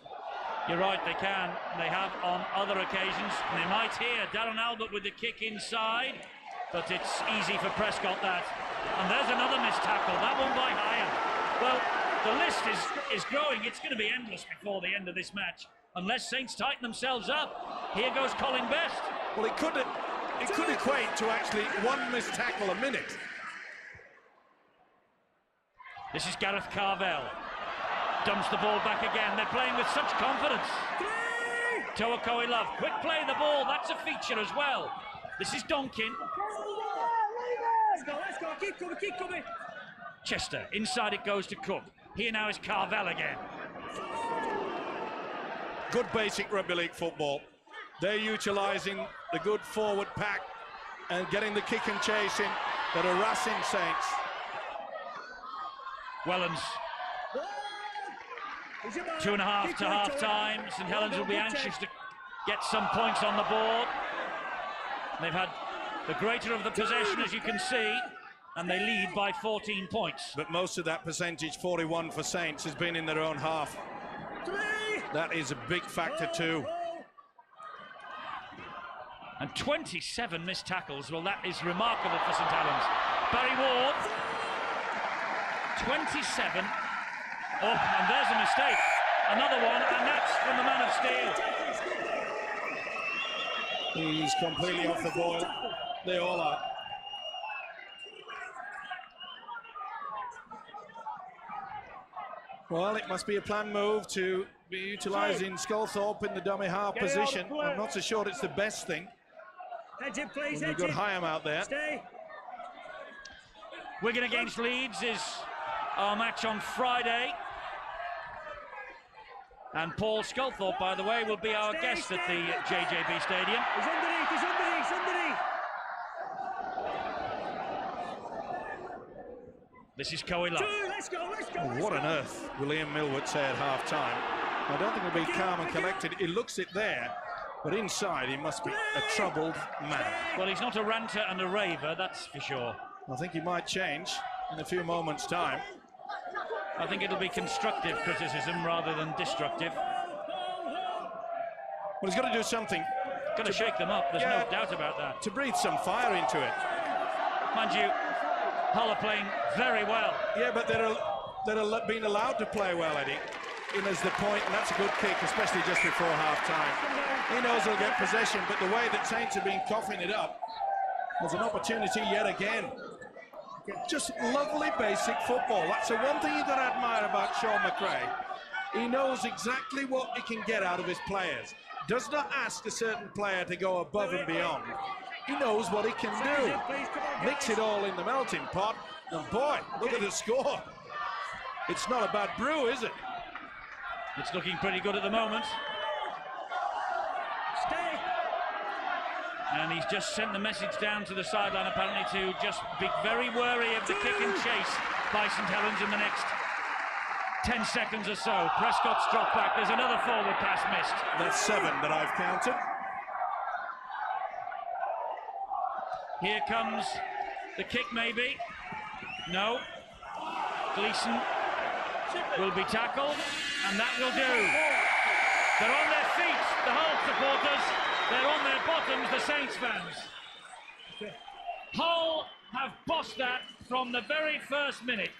You're right, they can. They have on other occasions. They might here. Darren Albert with the kick inside, but it's easy for Prescott, that. And there's another missed tackle, that one by Higher. Well, the list is growing. It's going to be endless before the end of this match, unless Saints tighten themselves up. Here goes Colin Best. Well, it could equate to actually 1 missed tackle a minute. This is Gareth Carvel. Dumps the ball back again. They're playing with such confidence. Toa Love, quick play the ball. That's a feature as well. This is Donkin. Let's go, keep coming. Chester, inside it goes to Cook. Here now is Carvel again. Good basic rugby league football. They're utilising the good forward pack and getting the kick and chase in that are harassing Saints. Wellens. 2.5 to half-time. St Helens will be anxious to get some points on the board. They've had the greater of the possession, as you can see, and they lead by 14 points. But most of that percentage, 41 for Saints, has been in their own half. That is a big factor too. And 27 missed tackles. Well, that is remarkable for St Helens. Barry Ward. 27. Oh, and there's a mistake. Another one, and that's from the man of steel. He's completely off the boil. They all are. Well, it must be a planned move to be utilising Sculthorpe in the dummy half position. I'm not so sure it's the best thing. We've got Hyam out there. Wigan against Leeds is our match on Friday. And Paul Sculthorpe, by the way, will be our guest at the JJB Stadium. He's underneath. This is Coe Love. Let's go. What on earth will Ian Millward say at half-time? I don't think he'll be calm and collected. He looks it there, but inside he must be a troubled man. Well, he's not a ranter and a raver, that's for sure. I think he might change in a few moments' time. I think it'll be constructive criticism rather than destructive. Well, he's got to do something. Got to shake them up, there's no doubt about that. To breathe some fire into it. Mind you, Hull are playing very well. Yeah, but they're being allowed to play well, Eddie. In as the point, and that's a good kick, especially just before half-time. He knows he'll get possession, but the way that Saints have been coughing it up, there's an opportunity yet again. Just lovely basic football. That's the one thing you've got to admire about Sean McRae. He knows exactly what he can get out of his players. Does not ask a certain player to go above and beyond. He knows what he can do. Mix it all in the melting pot, and boy, look at the score. It's not a bad brew, is it? It's looking pretty good at the moment. Stay. And he's just sent the message down to the sideline, apparently, to just be very wary of the kick and chase by St Helens in the next 10 seconds or so. Prescott's dropped back. There's another forward pass missed. That's 7 that I've counted. Here comes the kick, maybe. No. Gleeson will be tackled, and that will do. They're on their feet, the Hull supporters. They're on their bottoms, the Saints fans. Hull have bossed that from the very first minute.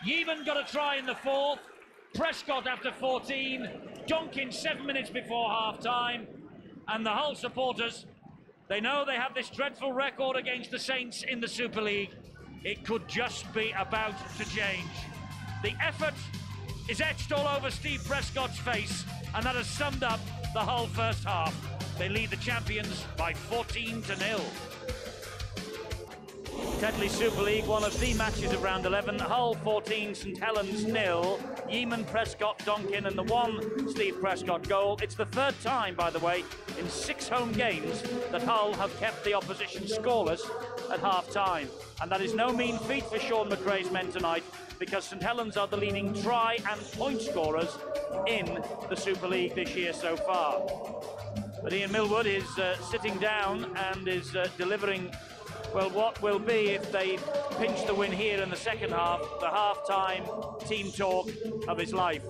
Yeeman got a try in the 4th. Prescott after 14. Donkin 7 minutes before half-time. And the Hull supporters, they know they have this dreadful record against the Saints in the Super League. It could just be about to change. The effort is etched all over Steve Prescott's face, and that has summed up the Hull first half. They lead the champions by 14-0. Tetley Super League, one of the matches of round 11. Hull 14, St Helens 0. Yeeman, Prescott, Donkin, and the one Steve Prescott goal. It's the 3rd time, by the way, in 6 home games that Hull have kept the opposition scoreless at half-time. And that is no mean feat for Sean McRae's men tonight, because St Helens are the leading try and point scorers in the Super League this year so far. But Ian Millwood is sitting down and is delivering, well, what will be, if they pinch the win here in the second half, the half-time team talk of his life.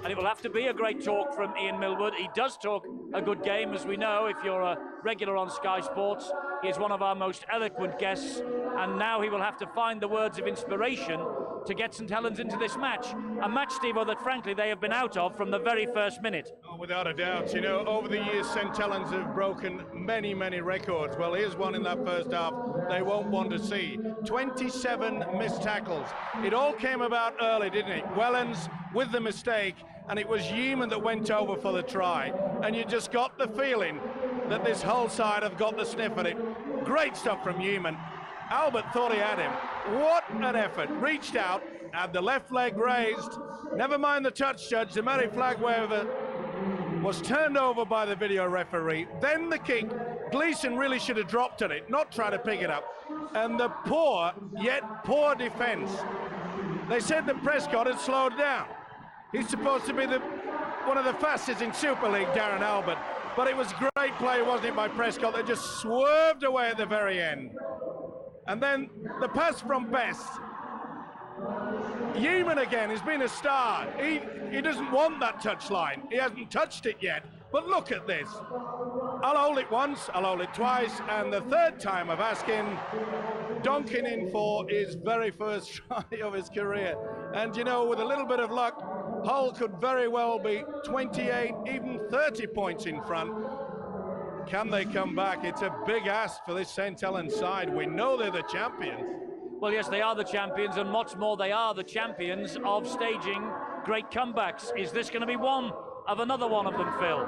And it will have to be a great talk from Ian Millwood. He does talk a good game, as we know, if you're a regular on Sky Sports. He is one of our most eloquent guests, and now he will have to find the words of inspiration to get St Helens into this match. A match, Steve-O, that frankly they have been out of from the very first minute. Oh, without a doubt. You know, over the years, St Helens have broken many, many records. Well, here's one in that first half they won't want to see. 27 missed tackles. It all came about early, didn't it? Wellens with the mistake, and it was Yeeman that went over for the try. And you just got the feeling that this Hull side have got the sniff at it. Great stuff from Yeeman. Albert thought he had him. What an effort. Reached out, had the left leg raised. Never mind the touch judge. The Mary flag waiver was turned over by the video referee. Then the kick. Gleeson really should have dropped on it, not try to pick it up. And the poor, yet poor defense. They said that Prescott had slowed down. He's supposed to be one of the fastest in Super League, Darren Albert. But it was great play, wasn't it, by Prescott? They just swerved away at the very end. And then the pass from Best. Yeeman again has been a star. He doesn't want that touchline. He hasn't touched it yet. But look at this. I'll hold it once, I'll hold it twice, and the 3rd time of asking, Donkin in for his very first try of his career. And you know, with a little bit of luck, Hull could very well be 28, even 30 points in front. Can they come back? It's a big ask for this St Helens side. We know they're the champions. Well, yes, they are the champions, and much more, they are the champions of staging great comebacks. Is this going to be one of another one of them, Phil?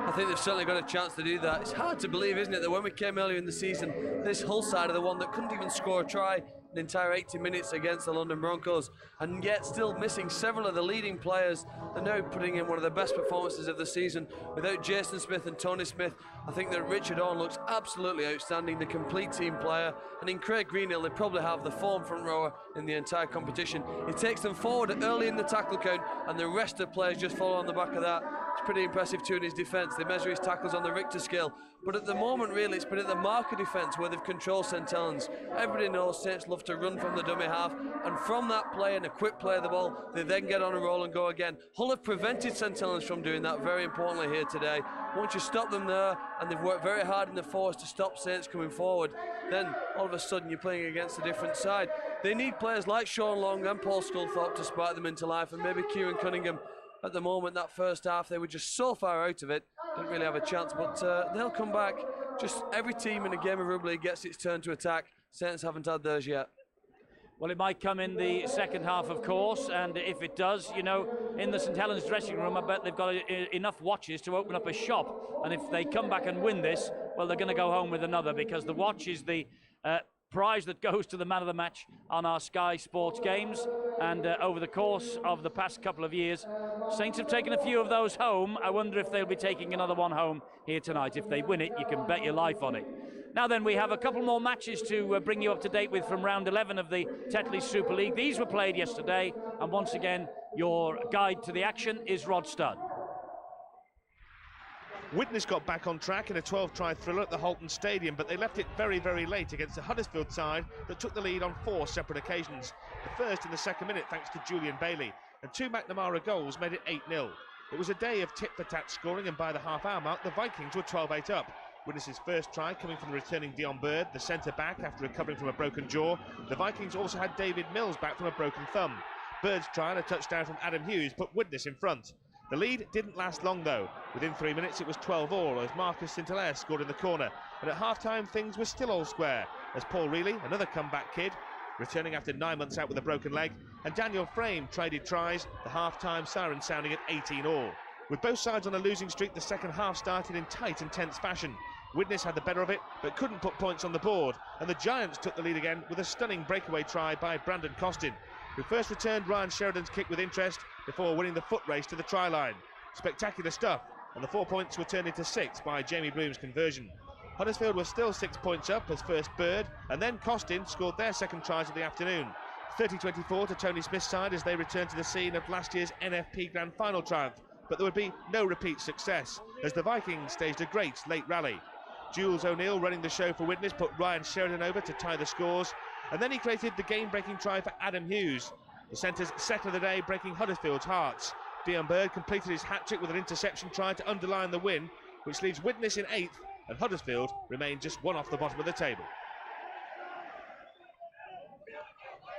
I think they've certainly got a chance to do that. It's hard to believe, isn't it, that when we came earlier in the season, this Hull side are the one that couldn't even score a try an entire 80 minutes against the London Broncos, and yet still missing several of the leading players. They're now putting in one of the best performances of the season. Without Jason Smith and Tony Smith, I think that Richard Orne looks absolutely outstanding, the complete team player. And in Craig Greenhill, they probably have the form front rower in the entire competition. He takes them forward early in the tackle count, and the rest of the players just follow on the back of that. It's pretty impressive too in his defence. They measure his tackles on the Richter scale. But at the moment, really, it's been at the marker defence where they've controlled St Helens. Everybody knows Saints love to run from the dummy half, and from that play and a quick play of the ball, they then get on a roll and go again. Hull have prevented St Helens from doing that very importantly here today. Once you stop them there, and they've worked very hard in the force to stop Saints coming forward, then all of a sudden you're playing against a different side. They need players like Sean Long and Paul Sculthorpe to spark them into life, and maybe Kieran Cunningham. At the moment, that first half, they were just so far out of it, didn't really have a chance, but they'll come back. Just every team in a game of rugby league gets its turn to attack. Saints haven't had theirs yet. Well, it might come in the second half, of course, and if it does, you know, in the St Helens dressing room, I bet they've got enough watches to open up a shop. And if they come back and win this, well, they're going to go home with another, because the watch is the prize that goes to the man of the match on our Sky Sports games. And over the course of the past couple of years, Saints have taken a few of those home. I wonder if they'll be taking another one home here tonight. If they win it, you can bet your life on it. Now then, we have a couple more matches to bring you up to date with from round 11 of the Tetley Super League. These were played yesterday, and once again, your guide to the action is Rod Studd. Widnes got back on track in a 12-try thriller at the Halton Stadium, but they left it very, very late against the Huddersfield side that took the lead on 4 separate occasions. The first in the second minute thanks to Julian Bailey, and 2 McNamara goals made it 8-0. It was a day of tit-for-tat scoring, and by the half-hour mark, the Vikings were 12-8 up. Widnes' first try coming from the returning Dion Bird, the centre-back, after recovering from a broken jaw. The Vikings also had David Mills back from a broken thumb. Bird's try and a touchdown from Adam Hughes put Widnes in front. The lead didn't last long though. Within 3 minutes it was 12-all as Marcus St Helens scored in the corner. And at half-time things were still all square as Paul Reilly, another comeback kid, returning after 9 months out with a broken leg, and Daniel Frame traded tries, the half-time siren sounding at 18-all. With both sides on a losing streak, the second half started in tight and tense fashion. Widnes had the better of it, but couldn't put points on the board, and the Giants took the lead again with a stunning breakaway try by Brandon Costin, who first returned Ryan Sheridan's kick with interest before winning the foot race to the try line. Spectacular stuff, and the 4 points were turned into 6 by Jamie Bloom's conversion. Huddersfield was still 6 points up as first Bird, and then Costin scored their second tries of the afternoon. 30-24 to Tony Smith's side as they returned to the scene of last year's NFP Grand Final triumph, but there would be no repeat success as the Vikings staged a great late rally. Jules O'Neill running the show for Widnes put Ryan Sheridan over to tie the scores, and then he created the game-breaking try for Adam Hughes, the centre's second of the day, breaking Huddersfield's hearts. Dion Bird completed his hat-trick with an interception try to underline the win, which leaves Widnes in 8th, and Huddersfield remain just 1 off the bottom of the table.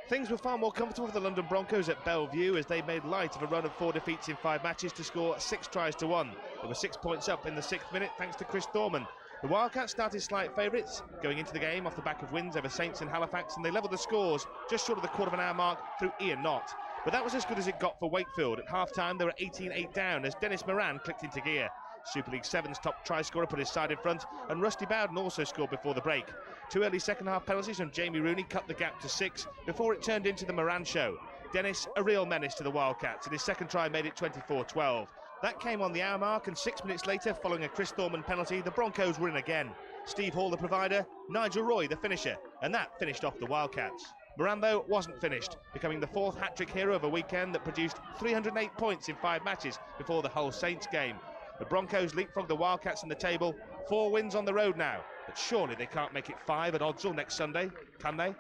Things were far more comfortable for the London Broncos at Bellevue as they made light of a run of 4 defeats in 5 matches to score 6 tries to 1. They were 6 points up in the 6th minute thanks to Chris Thorman. The Wildcats started slight favourites, going into the game off the back of wins over Saints and Halifax, and they levelled the scores just short of the quarter-of-an-hour mark through Ian Knott. But that was as good as it got for Wakefield. At half-time, they were 18-8 down as Dennis Moran clicked into gear. Super League 7's top try scorer put his side in front, and Rusty Bowden also scored before the break. 2 early second-half penalties from Jamie Rooney cut the gap to 6 before it turned into the Moran show. Dennis, a real menace to the Wildcats, and his second try made it 24-12. That came on the hour mark, and 6 minutes later, following a Chris Thorman penalty, the Broncos were in again. Steve Hall the provider, Nigel Roy the finisher, and that finished off the Wildcats. Moran, though, wasn't finished, becoming the 4th hat-trick hero of a weekend that produced 308 points in 5 matches before the Hull Saints game. The Broncos leapfrogged the Wildcats in the table, 4 wins on the road now, but surely they can't make it 5 at Odsal next Sunday, can they?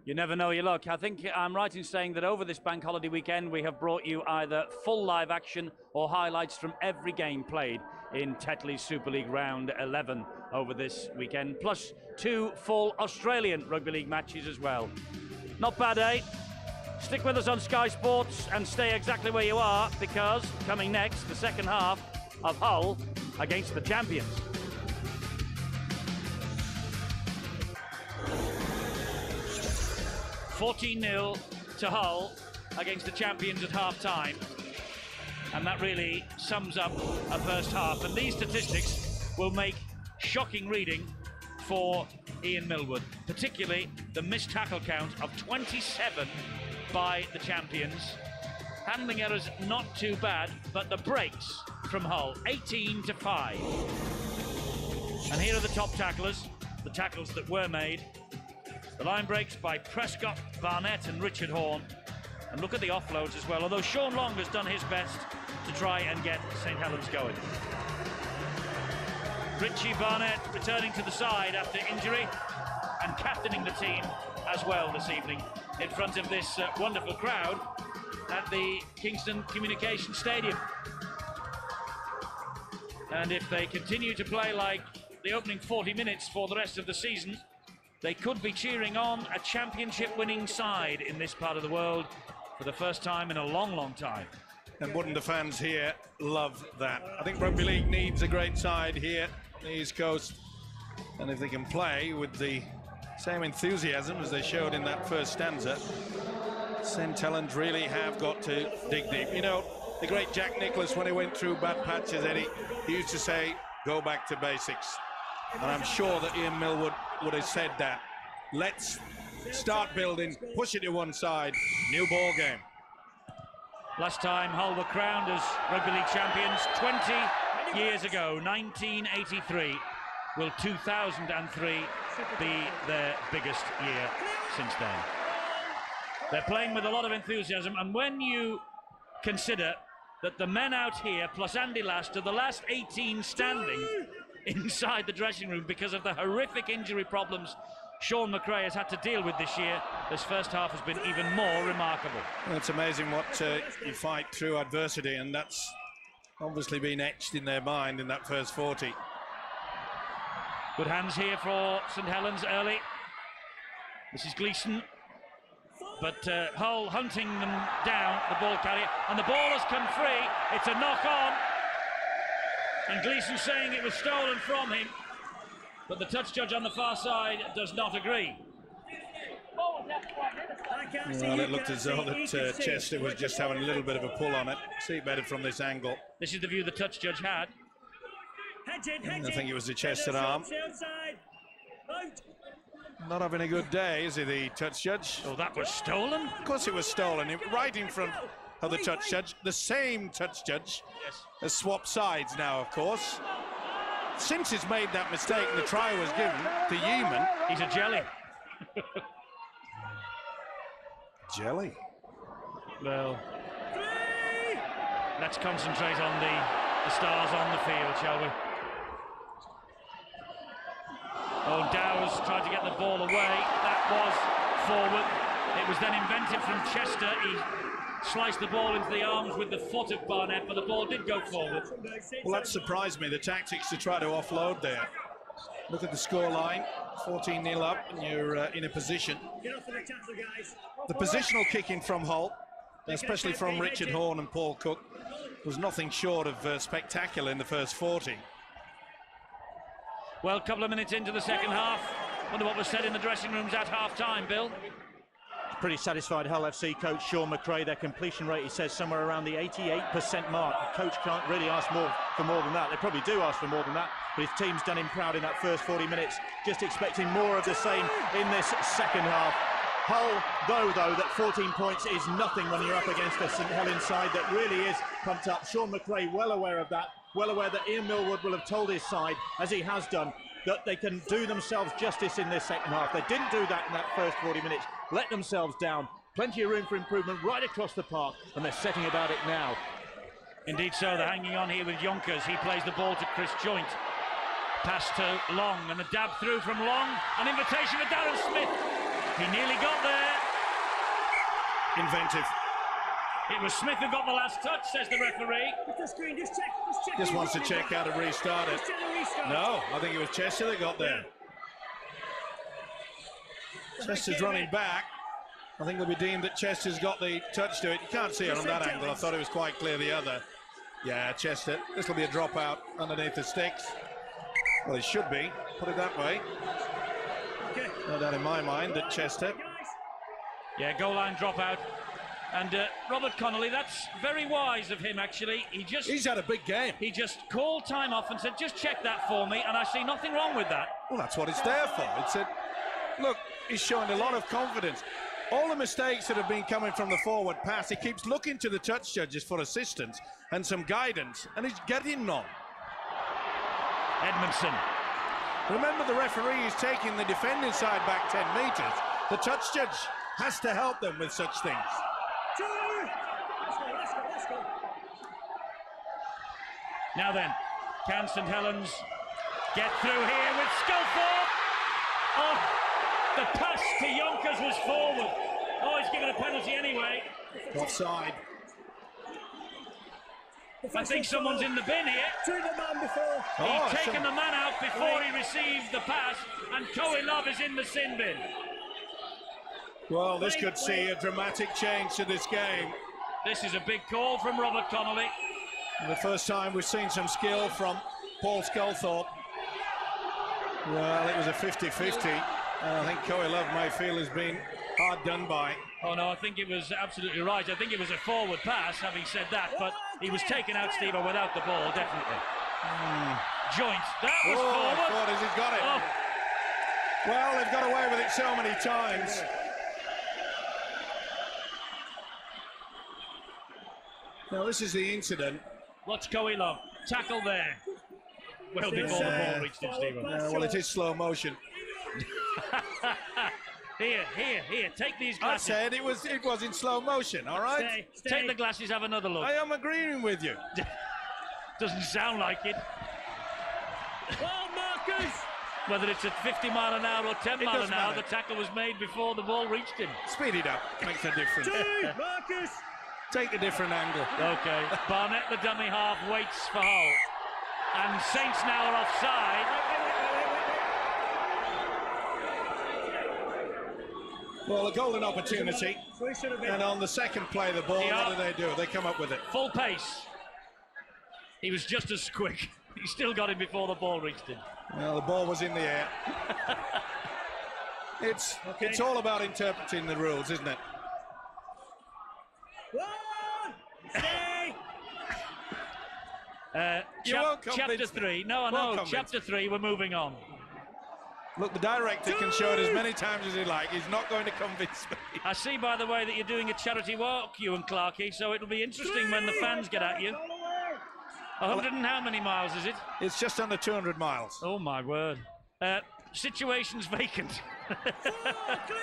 You never know your luck. I think I'm right in saying that over this bank holiday weekend we have brought you either full live action or highlights from every game played in Tetley's Super League round 11 over this weekend, plus 2 full Australian Rugby League matches as well. Not bad, eh? Stick with us on Sky Sports and stay exactly where you are, because coming next, the second half of Hull against the champions. $14-0 to Hull against the champions at half-time, and that really sums up a first half. And these statistics will make shocking reading for Ian Millwood, particularly the missed tackle count of 27 by the champions. Handling errors not too bad, but the breaks from Hull, 18-5. And here are the top tacklers, the tackles that were made. The line breaks by Prescott, Barnett and Richard Horne. And look at the offloads as well, although Sean Long has done his best to try and get St Helens going. Richie Barnett returning to the side after injury and captaining the team as well this evening in front of this wonderful crowd at the Kingston Communication Stadium. And if they continue to play like the opening 40 minutes for the rest of the season, they could be cheering on a championship-winning side in this part of the world for the first time in a long, long time. And wouldn't the fans here love that? I think Rugby League needs a great side here on the East Coast. And if they can play with the same enthusiasm as they showed in that first stanza. St Helens really have got to dig deep. You know, the great Jack Nicklaus, when he went through bad patches, Eddie, he used to say, go back to basics. And I'm sure that Ian Millwood would have said that. Let's start building, push it to one side, new ball game. Last time Hull were crowned as Rugby League champions 20 years ago, 1983. Will 2003 be their biggest year since then? They're playing with a lot of enthusiasm, and when you consider that the men out here, plus Andy Last, are the last 18 standing inside the dressing room because of the horrific injury problems Sean McRae has had to deal with this year, this first half has been even more remarkable. Well, it's amazing what you fight through adversity, and that's obviously been etched in their mind in that first 40. Good hands here for St Helens early. This is Gleeson, but Hull hunting them down, the ball carrier, and the ball has come free. It's a knock on, and Gleeson saying it was stolen from him, but the touch judge on the far side does not agree. Well, it looked as though that Chester was just having a little bit of a pull on it. See it better from this angle. This is the view the touch judge had. I think it was the Chester arm. Not having a good day, is he, the touch judge? Oh, that was stolen? Of course it was stolen. Right in front of the touch judge. The same touch judge has swapped sides now, of course. Since he's made that mistake and the try was given to Yeoman. He's a jelly. Jelly? Well, let's concentrate on the stars on the field, shall we? Oh, Dowes tried to get the ball away. That was forward. It was then invented from Chester. He sliced the ball into the arms with the foot of Barnett, but the ball did go forward. Well, that surprised me, the tactics to try to offload there. Look at the scoreline, 14-0 up, and you're in a position. The positional kicking from Hull, especially from Richard Horne and Paul Cook, was nothing short of spectacular in the first 40. Well, a couple of minutes into the second half. Wonder what was said in the dressing rooms at half-time, Bill. Pretty satisfied Hull FC coach Sean McRae. Their completion rate, he says, somewhere around the 88% mark. The coach can't really ask for more than that. They probably do ask for more than that, but his team's done him proud in that first 40 minutes. Just expecting more of the same in this second half. Hull, though, that 14 points is nothing when you're up against a St Helens side that really is pumped up. Sean McRae well aware of that, well aware that Ian Millwood will have told his side, as he has done, that they can do themselves justice in this second half. They didn't do that in that first 40 minutes, let themselves down. Plenty of room for improvement right across the park, and they're setting about it now. Indeed so, they're hanging on here with Yonkers. He plays the ball to Chris Joint. Pass to Long, and a dab through from Long. An invitation for Darren Smith. He nearly got there. Inventive. It was Smith who got the last touch, says the referee. Just wants to check how to restart it. No, I think it was Chester that got there. Chester's running back. I think they'll be deemed that Chester's got the touch to it. You can't see it on that angle. I thought it was quite clear the other. Yeah, Chester. This will be a dropout underneath the sticks. Well, it should be. Put it that way. No doubt in my mind that Chester. Yeah, goal line dropout. And Robert Connolly, that's very wise of him, actually. He's had a big game. He just called time off and said, just check that for me, and I see nothing wrong with that. Well, that's what it's there for. It's a look, he's showing a lot of confidence. All the mistakes that have been coming from the forward pass, he keeps looking to the touch judges for assistance and some guidance, and he's getting none. Edmondson. Remember, the referee is taking the defending side back 10 metres. The touch judge has to help them with such things. Now then, can St Helens get through here with Sculthorpe? Oh, the pass to Yonkers was forward. Oh, he's given a penalty anyway. Offside. I think someone's in the bin here. He's taken the man out before he received the pass, and Coe Love is in the sin bin. Well, this could see a dramatic change to this game. This is a big call from Robert Connolly. The first time we've seen some skill from Paul Sculthorpe. Well, it was a 50-50. I think Coe Love may feel has been hard done by. Oh no, I think it was absolutely right. I think it was a forward pass, having said that, but he was taken out, Steve, without the ball, definitely. Joint. That was forward. Forward, he's got it. Oh. Well, they've got away with it so many times. Now, this is the incident. Watch Coe Love. Tackle there. Well before the ball reached him, Stephen. Well, it is slow motion. Here. Take these I glasses. said it was in slow motion, all right? Stay. Take the glasses, have another look. I am agreeing with you. Doesn't sound like it. Oh, Marcus! Whether it's at 50 mile an hour or 10 mile doesn't an hour, matter. the tackle was made before the ball reached him. Speed it up, makes a difference. Marcus! Take a different angle. Okay. Barnett, the dummy half, waits for Hull. And Saints now are offside. Well, a golden opportunity. And on the second play, the ball, Yeah. what do? They come up with it. Full pace. He was just as quick. He still got him before the ball reached him. Well, the ball was in the air. It's all about interpreting the rules, isn't it? Stay! You won't convince Chapter me. 3. No, I Won't know. convince Chapter 3, we're moving on. Look, the director can show it as many times as he likes. He's not going to convince me. I see, by the way, that you're doing a charity walk, you and Clarkey, so it'll be interesting when the fans get at you. 100 and how many miles is it? It's just under 200 miles. Oh, my word. Situation's vacant.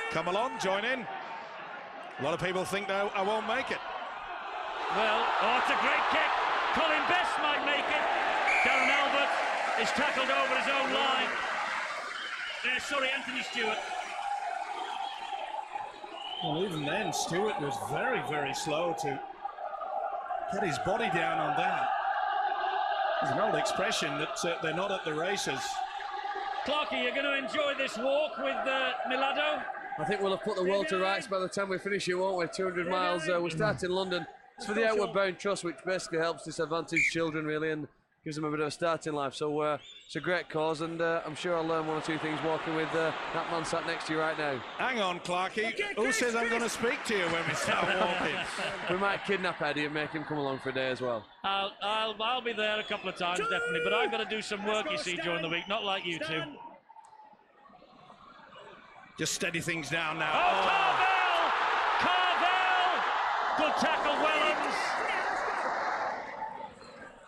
Come along, join in. A lot of people think, no, I won't make it. Well, it's a great kick. Colin Best might make it. Darren Albert is tackled over his own line. Sorry, Anthony Stewart. Well, even then, Stewart was very, very slow to get his body down on that. There's an old expression that they're not at the races. Clarkey, you're going to enjoy this walk with Milado? I think we'll have put the world to rights by the time we finish here, won't we? 200 miles. We start in London. It's for the Outward Bound Trust, which basically helps disadvantaged children, really, and gives them a bit of a start in life. So it's a great cause, and I'm sure I'll learn one or two things walking with that man sat next to you right now. Hang on, Clarkey. Who says I'm going to speak to you when we start walking? We might kidnap Eddie and make him come along for a day as well. I'll be there a couple of times, definitely, but I've got to do some work, you see, during the week, not like you two. Just steady things down now. Oh, Carvel! Good tackle, Wellens.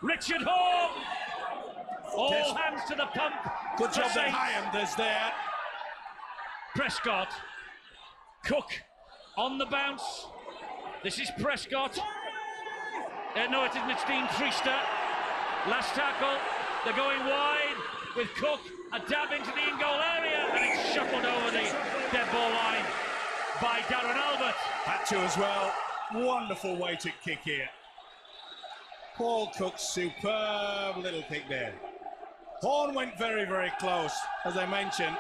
Richard Horn. All hands to the pump. Good job that Saints. Hyam is there. Prescott. Cook on the bounce. This is Prescott. No, it isn't. It's Dean Treaster. Last tackle. They're going wide with Cook. A dab into the in-goal area, and it's shuffled over the dead ball line by Darren Albert. Had to as well. Wonderful weighted kick here. Paul Cook's superb little kick there. Horn went very, very close, as I mentioned.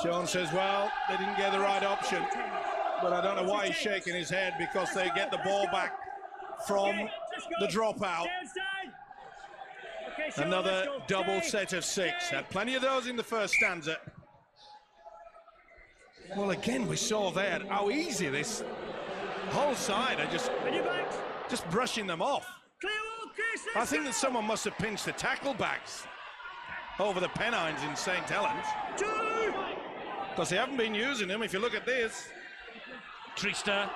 Sean says, well, they didn't get the right option, but I don't know why he's shaking his head, because they get the ball back from the dropout. Another double set of 6. Had plenty of those in the first stanza. Well, again, we saw there how easy this whole side are just brushing them off. I think that someone must have pinched the tackle backs over the Pennines in St Helens, because they haven't been using them. If you look at this, Treaster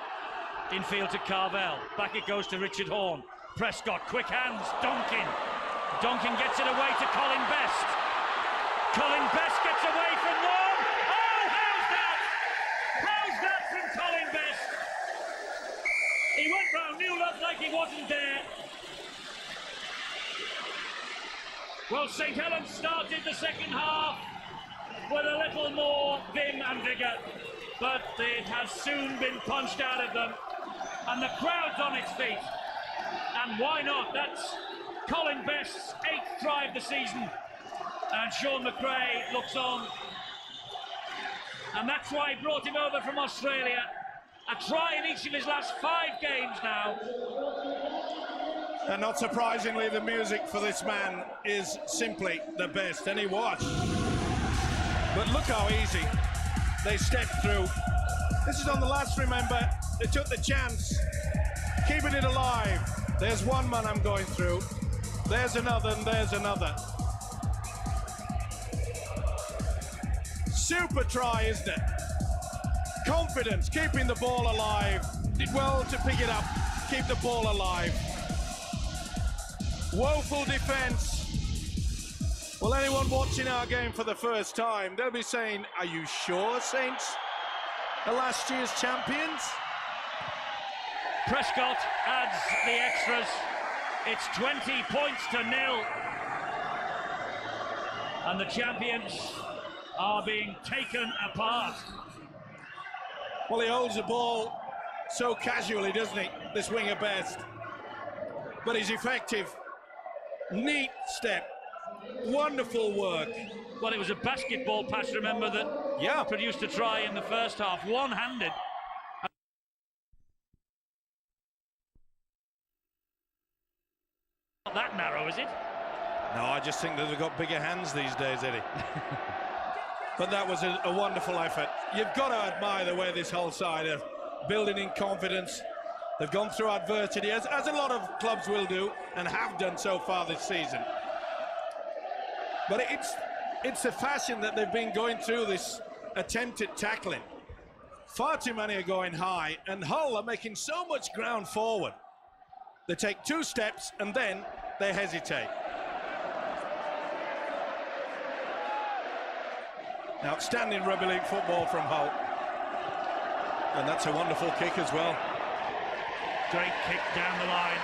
infield to Carvel. Back it goes to Richard Horn. Prescott, quick hands. Donkin gets it away to Colin Best. Colin Best gets away from one. Oh, how's that? How's that from Colin Best? He went round Newland like he wasn't there. Well, St Helens started the second half with a little more vim and vigour, but it has soon been punched out of them, and the crowd's on its feet. And why not? That's Colin Best's 8th try of the season, and Sean McRae looks on, and that's why he brought him over from Australia. A try in each of his last 5 games now. and not surprisingly, the music for this man is simply the best, and he was. But look how easy they stepped through. This is on the last, remember. They took the chance, keeping it alive. There's one man I'm going through. There's another, and there's another. Super try, isn't it? Confidence, keeping the ball alive. Did well to pick it up, keep the ball alive. Woeful defence. Well, anyone watching our game for the first time, they'll be saying, are you sure, Saints are last year's champions? Prescott adds the extras. It's 20 points to 0. And the champions are being taken apart. Well, he holds the ball so casually, doesn't he, this winger best? But he's effective. Neat step. Wonderful work. Well, it was a basketball pass, remember, that produced a try in the first half, one-handed. Not that narrow, is it? No, I just think that they've got bigger hands these days, Eddie. But that was a wonderful effort. You've got to admire the way this whole side are building in confidence. They've gone through adversity, as a lot of clubs will do, and have done so far this season. But it's the fashion that they've been going through this attempted tackling. Far too many are going high, and Hull are making so much ground forward. They take 2 steps, and then they hesitate. Outstanding rugby league football from Hull. And that's a wonderful kick as well. Great kick down the line.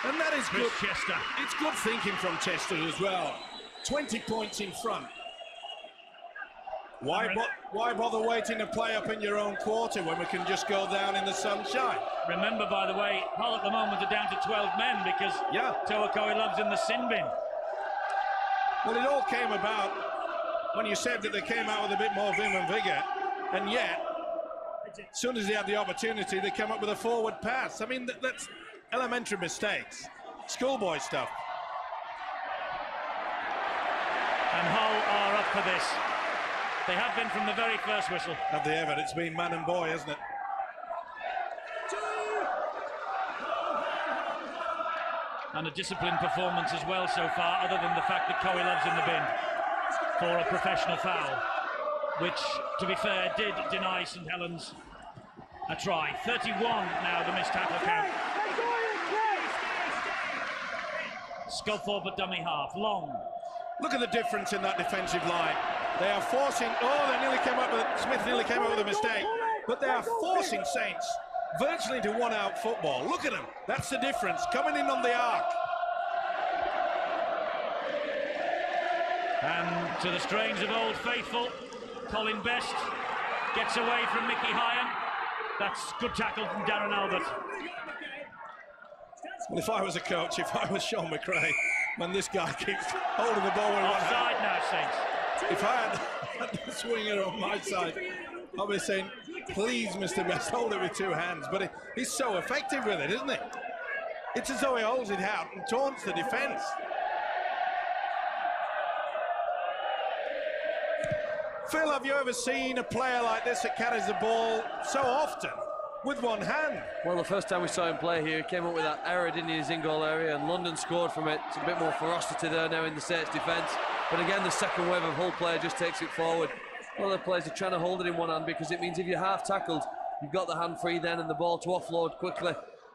And that is good. Chester. It's good thinking from Chester as well. 20 points in front. Why bother waiting to play up in your own quarter when we can just go down in the sunshine? Remember, by the way, Hull at the moment are down to 12 men because Toa Love's in the sin bin. Well, it all came about when you said that they came out with a bit more vim and vigour, and yet, as soon as they had the opportunity, they came up with a forward pass. I mean, that's elementary mistakes, schoolboy stuff. And Hull are up for this. They have been from the very first whistle. Have they ever? It's been man and boy, hasn't it? And a disciplined performance as well so far, other than the fact that Coe Love's in the bin for a professional foul, which, to be fair, did deny St Helens a try. 31 now, the missed tackle count. Sculthorpe at dummy half, Long. Look at the difference in that defensive line. They are forcing, they nearly came up with, Smith nearly came up with a mistake, but they are forcing Saints virtually to one-out football. Look at them, that's the difference, coming in on the arc. And to the strains of Old Faithful, Colin Best gets away from Mickey Hyan. That's good tackle from Darren Albert. Well, if I was a coach, if I was Sean McRae, when this guy keeps holding the ball with one offside hand, now, Saints. if I had the swinger on my side, I'd be saying, please, Mr. Best, hold it with 2 hands. But he's so effective with it, isn't he? It's as though he holds it out and taunts the defence. Phil, have you ever seen a player like this that carries the ball so often with one hand? Well, the first time we saw him play here, he came up with that error, didn't he, in his in-goal area, and London scored from it. It's a bit more ferocity there now in the Saints defence. But again, the second wave of Hull player just takes it forward. All the players are trying to hold it in one hand because it means if you're half tackled, you've got the hand free then and the ball to offload quickly.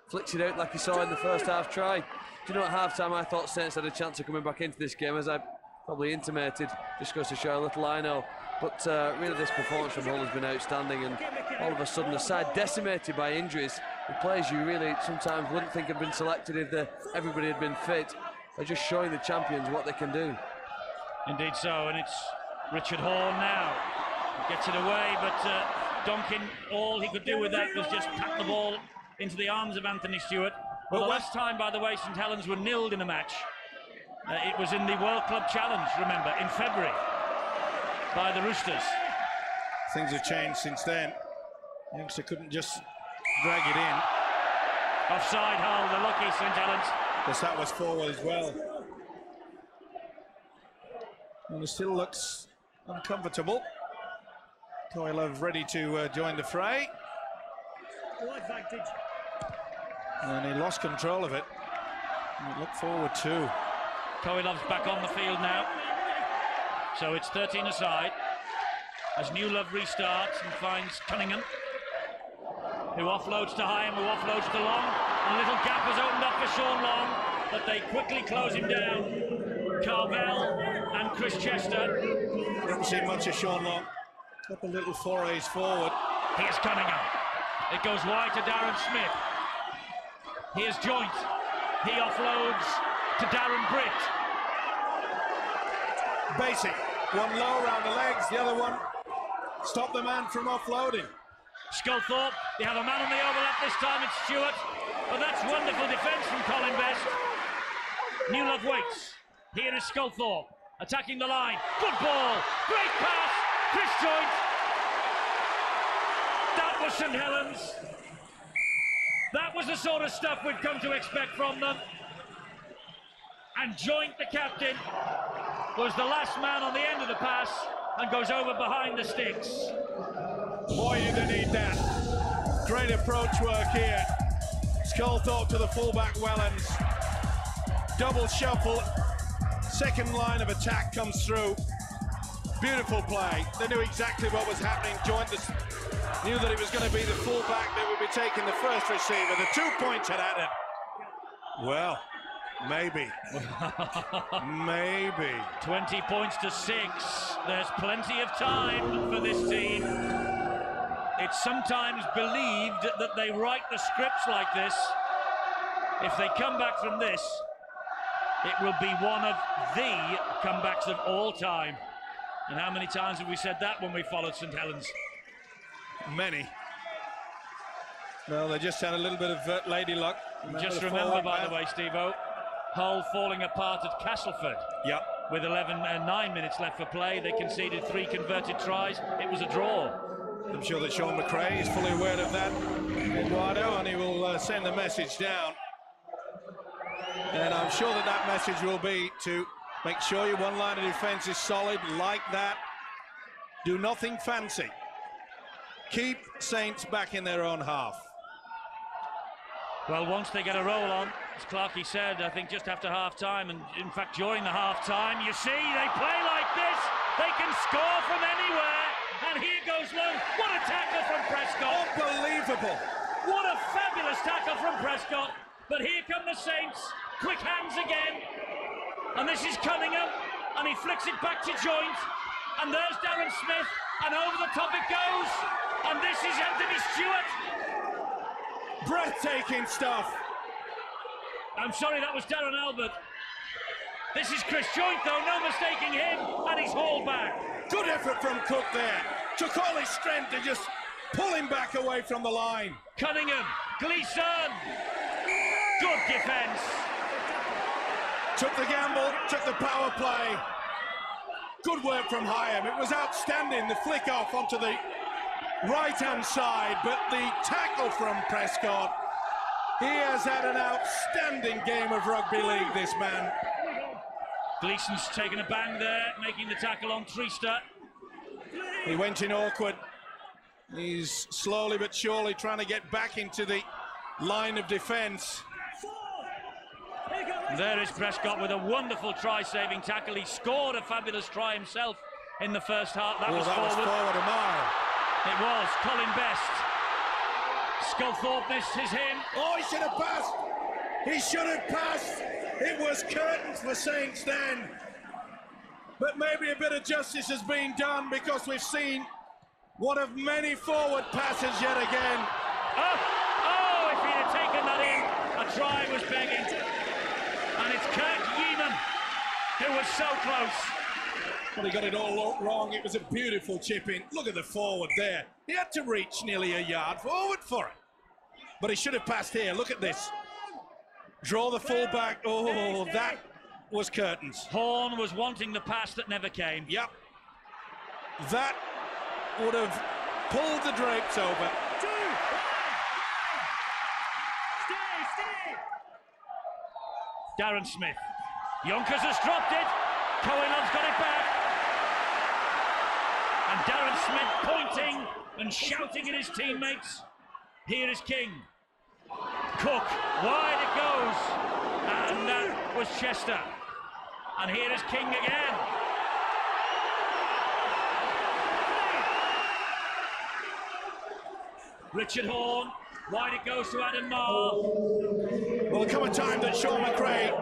Flicks it out like you saw in the first half try. Do you know, at half-time I thought Saints had a chance of coming back into this game, as I probably intimated, just goes to show how little I know. But really this performance from Hull has been outstanding, and all of a sudden a side decimated by injuries, the players you really sometimes wouldn't think had been selected if everybody had been fit, are just showing the champions what they can do. Indeed so, and it's Richard Horne now. He gets it away, but Donkin, all he could do with that was just pat the ball into the arms of Anthony Stewart. Well, the last time, by the way, St Helens were nilled in a match, it was in the World Club Challenge, remember, in February, by the Roosters. Things have changed since then. Youngster couldn't just drag it in. Offside Hull, the lucky St Helens. Because that was forward as well. And it still looks uncomfortable. Koilov ready to join the fray. Wide advantage. And he lost control of it. Look forward to. Koilov's back on the field now. So it's 13 aside. As Newlove restarts and finds Cunningham, who offloads to Hyam, who offloads to Long. A little gap has opened up for Sean Long, but they quickly close him down. Carvel and Chris Chester. Didn't see much of Sean Long. Couple little forays forward. Here's Cunningham. It goes wide to Darren Smith. Here's Joint. He offloads to Darren Britt. Basic. One low around the legs, the other one stop the man from offloading. Sculthorpe, they have a man on the overlap this time, it's Stewart. But that's wonderful defence from Colin Best. Newlove waits. Here is Sculthorpe, attacking the line. Good ball, great pass, Chris Joint. That was St Helens. That was the sort of stuff we've come to expect from them. And Joint, the captain, was the last man on the end of the pass and goes over behind the sticks. Boy, did they need that. Great approach work here. Sculthorpe to the fullback Wellens. Double shuffle. Second line of attack comes through. Beautiful play. They knew exactly what was happening. Joint knew that it was going to be the fullback that would be taking the first receiver. The 2 points had added. Well, maybe. Maybe. 20 points to 6. There's plenty of time for this team. It's sometimes believed that they write the scripts like this. If they come back from this, it will be one of the comebacks of all time. And how many times have we said that when we followed St Helens? Many. Well, they just had a little bit of lady luck. Just remember, by the way, Steve-O, Hull falling apart at Castleford. Yep. With 9 minutes left for play, they conceded 3 converted tries. It was a draw. I'm sure that Sean McRae is fully aware of that, Eduardo, and he will send the message down. And I'm sure that that message will be to make sure your one line of defence is solid like that. Do nothing fancy. Keep Saints back in their own half. Well, once they get a roll on, as Clarkey said, I think just after half-time, and in fact during the half-time, you see they play like this. They can score from anywhere. And here goes Long. What a tackle from Prescott. Unbelievable. What a fabulous tackle from Prescott. But here come the Saints. Quick hands again. And this is Cunningham. And he flicks it back to Joint. And there's Darren Smith. And over the top it goes. And this is Anthony Stewart. Breathtaking stuff. I'm sorry, that was Darren Albert. This is Chris Joint, though, no mistaking him. And he's hauled back. Good effort from Cook there. Took all his strength to just pull him back away from the line. Cunningham, Gleeson. Good defence. Took the gamble, took the power play. Good work from Hyam. It was outstanding, the flick off onto the right-hand side, but the tackle from Prescott. He has had an outstanding game of rugby league, this man. Gleeson's taken a bang there, making the tackle on Treaster. He went in awkward. He's slowly but surely trying to get back into the line of defence. There is Prescott with a wonderful try-saving tackle. He scored a fabulous try himself in the first half. That was forward a mile. It was Colin Best. Sculthorpe, this is him. Oh, he should have passed. He should have passed. It was curtains for Saints then. But maybe a bit of justice has been done because we've seen one of many forward passes yet again. Oh, if he'd have taken that in, a try was begging. And it's Kirk Yeeman who was so close. But he got it all wrong. It was a beautiful chip in. Look at the forward there. He had to reach nearly a yard forward for it. But he should have passed here. Look at this. Draw the full back. Oh, that was curtains. Horn was wanting the pass that never came. Yep. That would have pulled the drapes over. Darren Smith. Yonkers has dropped it. Cohen's got it back. Darren Smith pointing and shouting at his teammates. Here is King. Cook, wide it goes. And that was Chester. And here is King again. Richard Horn, wide it goes to Adam Marr. Well, there come a time that Sean McRae,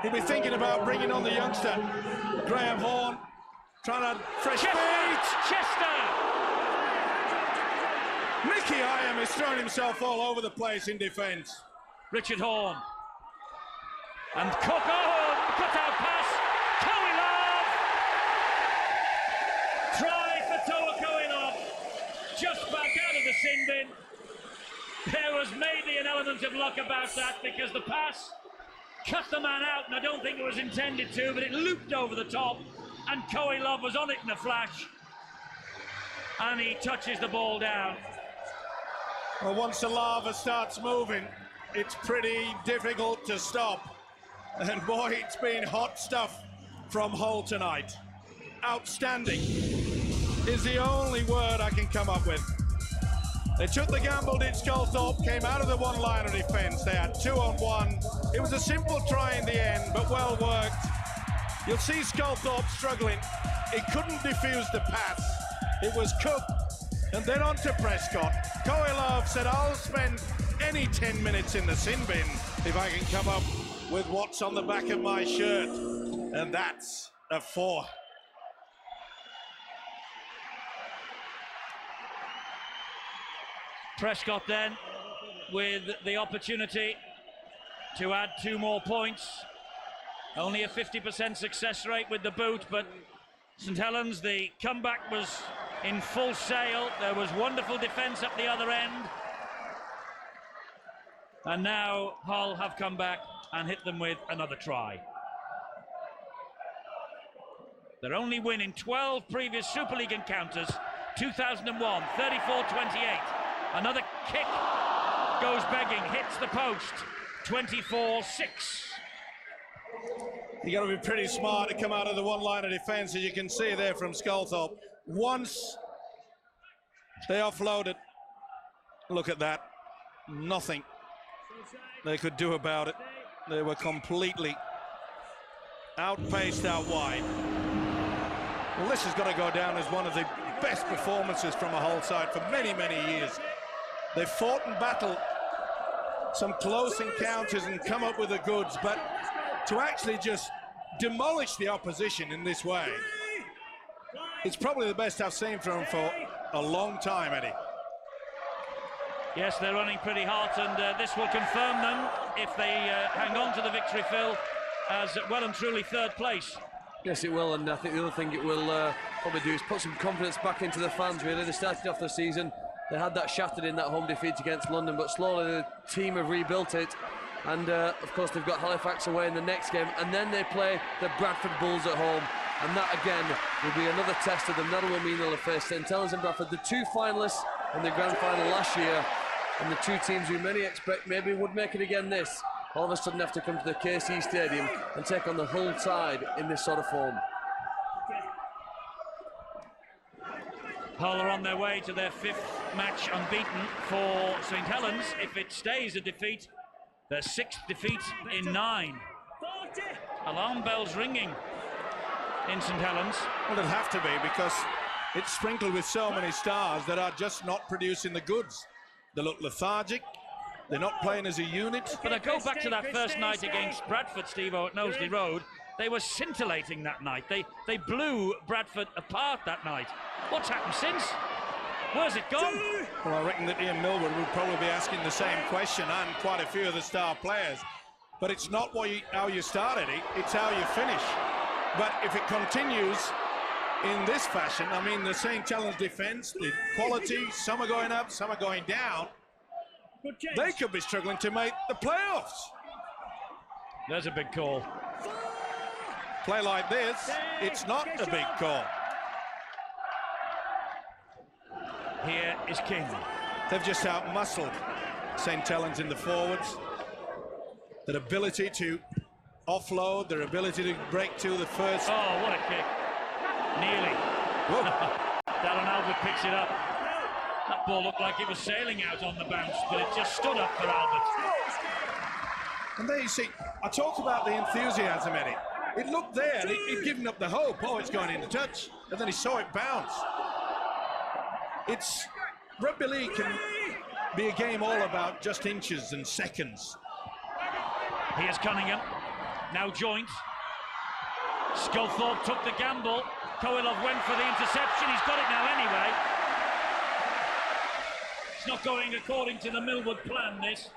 he'll be thinking about bringing on the youngster, Graham Horn, trying to fresh feet. Chester! Mickey Iam is throwing himself all over the place in defence. Richard Horn. And Cook, oh, cut-out pass. Koilov! Try for Toa Koilov. Just back out of the sin bin. There was maybe an element of luck about that because the pass cut the man out, and I don't think it was intended to, but it looped over the top, and Koilov was on it in a flash. And he touches the ball down. Well, once the lava starts moving, it's pretty difficult to stop. And boy, it's been hot stuff from Hull tonight. Outstanding is the only word I can come up with. They took the gamble, did Sculthorpe, came out of the one-line of defence. They had 2-on-1. It was a simple try in the end, but well worked. You'll see Sculthorpe struggling. He couldn't defuse the pass. It was Cook, and then on to Prescott. Koilov said, I'll spend any 10 minutes in the sin bin if I can come up with what's on the back of my shirt. And that's a 4. Prescott then with the opportunity to add 2 more points. Only a 50% success rate with the boot, but St Helens, the comeback was in full sail. There was wonderful defence up the other end. And now Hull have come back and hit them with another try. Their only win in 12 previous Super League encounters, 2001, 34-28. Another kick goes begging, hits the post, 24-6. You got to be pretty smart to come out of the one line of defence, as you can see there from Sculthorpe. Once they offloaded, look at that, nothing they could do about it. They were completely outpaced out wide. Well, this has got to go down as one of the best performances from a Hull side for many, many years. They fought and battled some close encounters and come up with the goods, but to actually just demolish the opposition in this way, it's probably the best I've seen from them for a long time, Eddie. Yes, they're running pretty hot, and this will confirm them if they hang on to the victory, Phil, as well and truly 3rd place. Yes, it will, and I think the other thing it will probably do is put some confidence back into the fans, really. They started off the season, they had that shattered in that home defeat against London, but slowly the team have rebuilt it. And of course they've got Halifax away in the next game, and then they play the Bradford Bulls at home, and that again will be another test of them. That will mean they'll have faced St Helens and Bradford, the 2 finalists in the grand final last year, and the 2 teams who many expect maybe would make it again this, all of a sudden have to come to the KC Stadium and take on the Hull side in this sort of form. Hull are on their way to their 5th match unbeaten for St Helens. If it stays a defeat, their 6th defeat in 9. Alarm bells ringing in St Helens. Well, it'd have to be, because it's sprinkled with so many stars that are just not producing the goods. They look lethargic. They're not playing as a unit. But I go back to that first night against Bradford, Steve-O, at Knowsley Road. They were scintillating that night. They blew Bradford apart that night. What's happened since? Where's it gone? Well, I reckon that Ian Millwood would probably be asking the same question, and quite a few of the star players. But it's not how you start, Eddie, it's how you finish. But if it continues in this fashion, I mean, the St Helens defence, the quality, some are going up, some are going down. They could be struggling to make the playoffs. There's a big call. Play like this, it's not a big call. Here is King. They've just out-muscled St Helens in the forwards. Their ability to offload, their ability to break to the first. Oh, what a kick. Nearly. Darren Albert picks it up. That ball looked like it was sailing out on the bounce, but it just stood up for Albert. And there you see, I talked about the enthusiasm, Eddie. It looked there, and he'd given up the hope. Oh, it's going into touch. And then he saw it bounce. It's rugby league can be a game all about just inches and seconds. Here's Cunningham, now joint. Sculthorpe took the gamble. Koilov went for the interception. He's got it now anyway. It's not going according to the Millwood plan, this.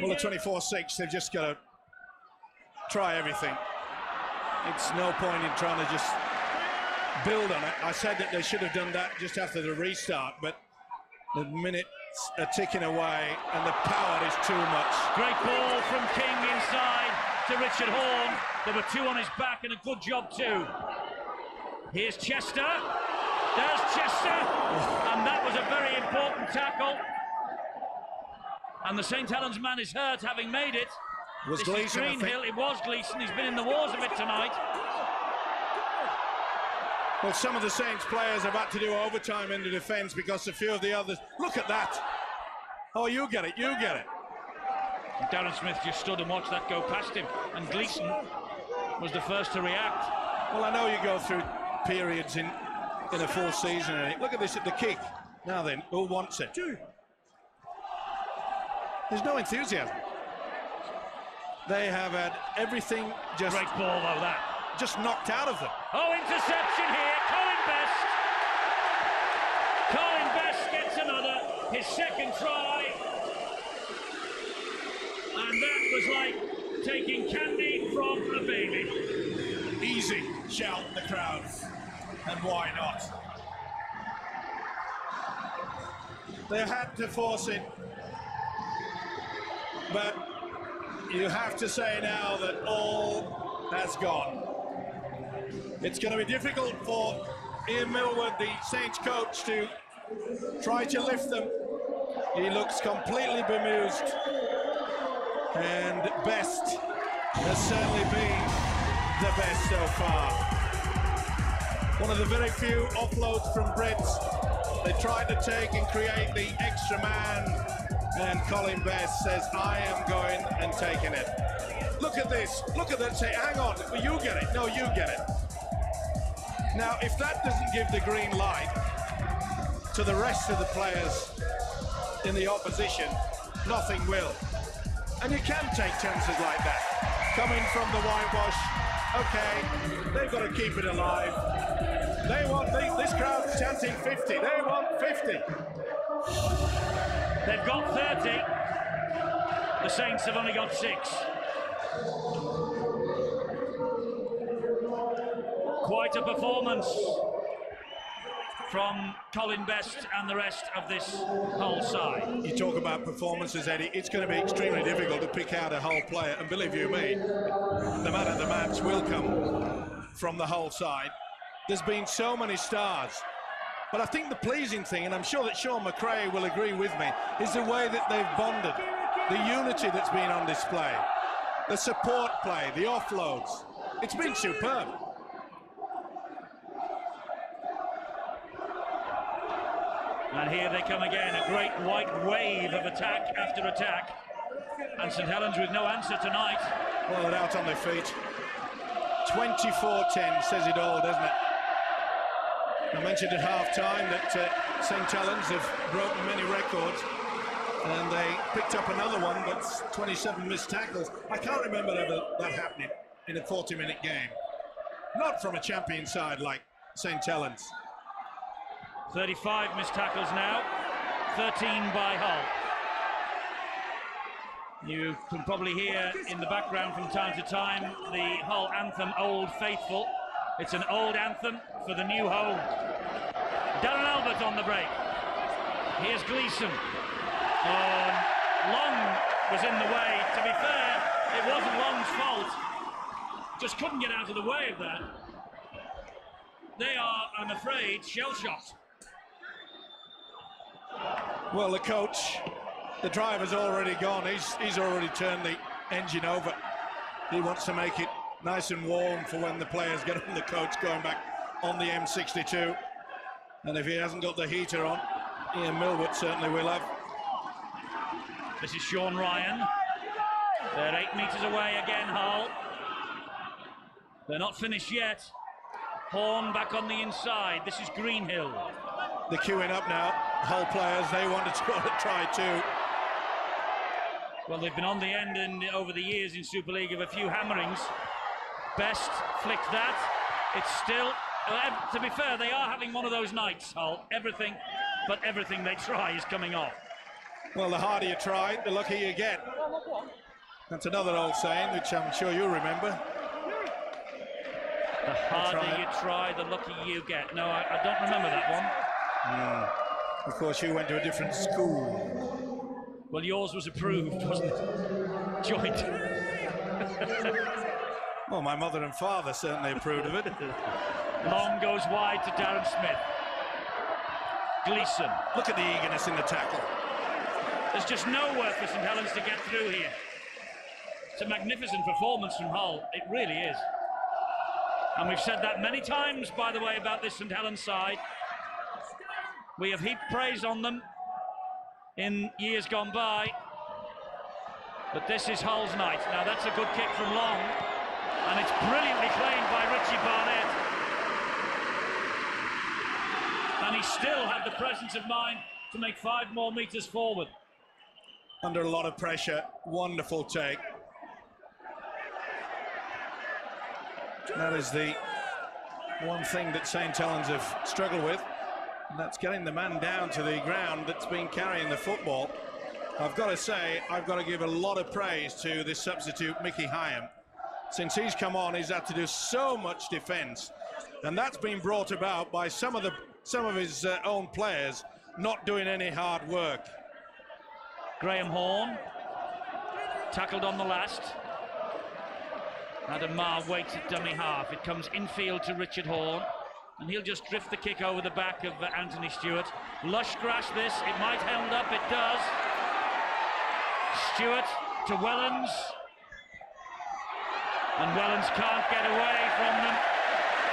Well, at 24-6, they've just got to try everything. It's no point in trying to just build on it. I said that they should have done that just after the restart, but the minutes are ticking away and the power is too much. Great ball from King inside to Richard Horne. There were two on his back and a good job too. Here's Chester. There's Chester. And that was a very important tackle. And the St Helens man is hurt, having made it. Was Gleeson, Greenhill. It was Gleeson. He's been in the wars of it tonight. Well, some of the Saints players have had to do overtime in the defence because a few of the others... Look at that. Oh, you get it, you get it. Darren Smith just stood and watched that go past him. And Gleeson was the first to react. Well, I know you go through periods in a full season. Look at this at the kick. Now then, who wants it? There's no enthusiasm. They have had everything just... Great ball, though, that. Just knocked out of them. Oh, interception here. Colin Best. Colin Best gets another. His second try. And that was like taking candy from a baby. Easy, shout the crowd. And why not? They had to force it. But you have to say now that all has gone. It's going to be difficult for Ian Millwood, the Saints coach, to try to lift them. He looks completely bemused. And Best has certainly been the best so far. One of the very few offloads from Brits. They tried to take and create the extra man. And Colin Best says, I am going and taking it. Look at this. Look at that. Say, hang on. You get it. No, you get it. Now, if that doesn't give the green light to the rest of the players in the opposition, nothing will. And you can take chances like that. Coming from the whitewash, okay, they've got to keep it alive. They want, this crowd's chanting 50. They want 50. They've got 30. The Saints have only got 6. Quite a performance from Colin Best and the rest of this whole side. You talk about performances, Eddie. It's going to be extremely difficult to pick out a whole player. And believe you me, the man of the match will come from the whole side. There's been so many stars. But I think the pleasing thing, and I'm sure that Sean McRae will agree with me, is the way that they've bonded, the unity that's been on display, the support play, the offloads. It's been superb. And here they come again, a great white wave of attack after attack. And St Helens with no answer tonight. Well, they're out on their feet. 24-10 says it all, doesn't it? I mentioned at half-time that St Helens have broken many records, and they picked up another one, but 27 missed tackles. I can't remember ever that happening in a 40-minute game. Not from a champion side like St Helens. 35 missed tackles now, 13 by Hull. You can probably hear in the background from time to time the Hull anthem, Old Faithful. It's an old anthem for the new home. Darren Albert on the break. Here's Gleeson. Long was in the way. To be fair, it wasn't Long's fault. Just couldn't get out of the way of that. They are, I'm afraid, shell-shocked. Well, the coach, the driver's already gone. He's already turned the engine over. He wants to make it nice and warm for when the players get on the coach going back on the M62. And if he hasn't got the heater on, Ian Millwood certainly will have. This is Sean Ryan. They're 8 metres away again, Hull. They're not finished yet. Horn back on the inside. This is Greenhill. They're queuing up now. Hull players, they want to try too. Well, they've been on the end over the years in Super League of a few hammerings. Best flicked that. It's still, to be fair, they are having one of those nights, Hull. Everything they try is coming off. Well, the harder you try, the luckier you get. That's another old saying, which I'm sure you remember. The harder you try, the luckier you get. No, I don't remember that one. Of course, you went to a different school. Well, yours was approved, wasn't it? Joint. Well, my mother and father certainly approved of it. Long goes wide to Darren Smith. Gleeson. Look at the eagerness in the tackle. There's just nowhere for St Helens to get through here. It's a magnificent performance from Hull. It really is. And we've said that many times, by the way, about this St Helens side. We have heaped praise on them in years gone by. But this is Hull's night. Now that's a good kick from Long. And it's brilliantly claimed by Richie Barnett. And he still had the presence of mind to make 5 more metres forward. Under a lot of pressure, wonderful take. That is the one thing that St Helens have struggled with, and that's getting the man down to the ground that's been carrying the football. I've got to say, I've got to give a lot of praise to this substitute, Mickey Hyam. Since he's come on, he's had to do so much defence, and that's been brought about by some of his own players not doing any hard work. Graham Horn tackled on the last. Adam Marr waits at dummy half. It comes infield to Richard Horn, and he'll just drift the kick over the back of Anthony Stewart. Lush grass this, it might held up, it does. Stewart to Wellens, and Wellens can't get away from them.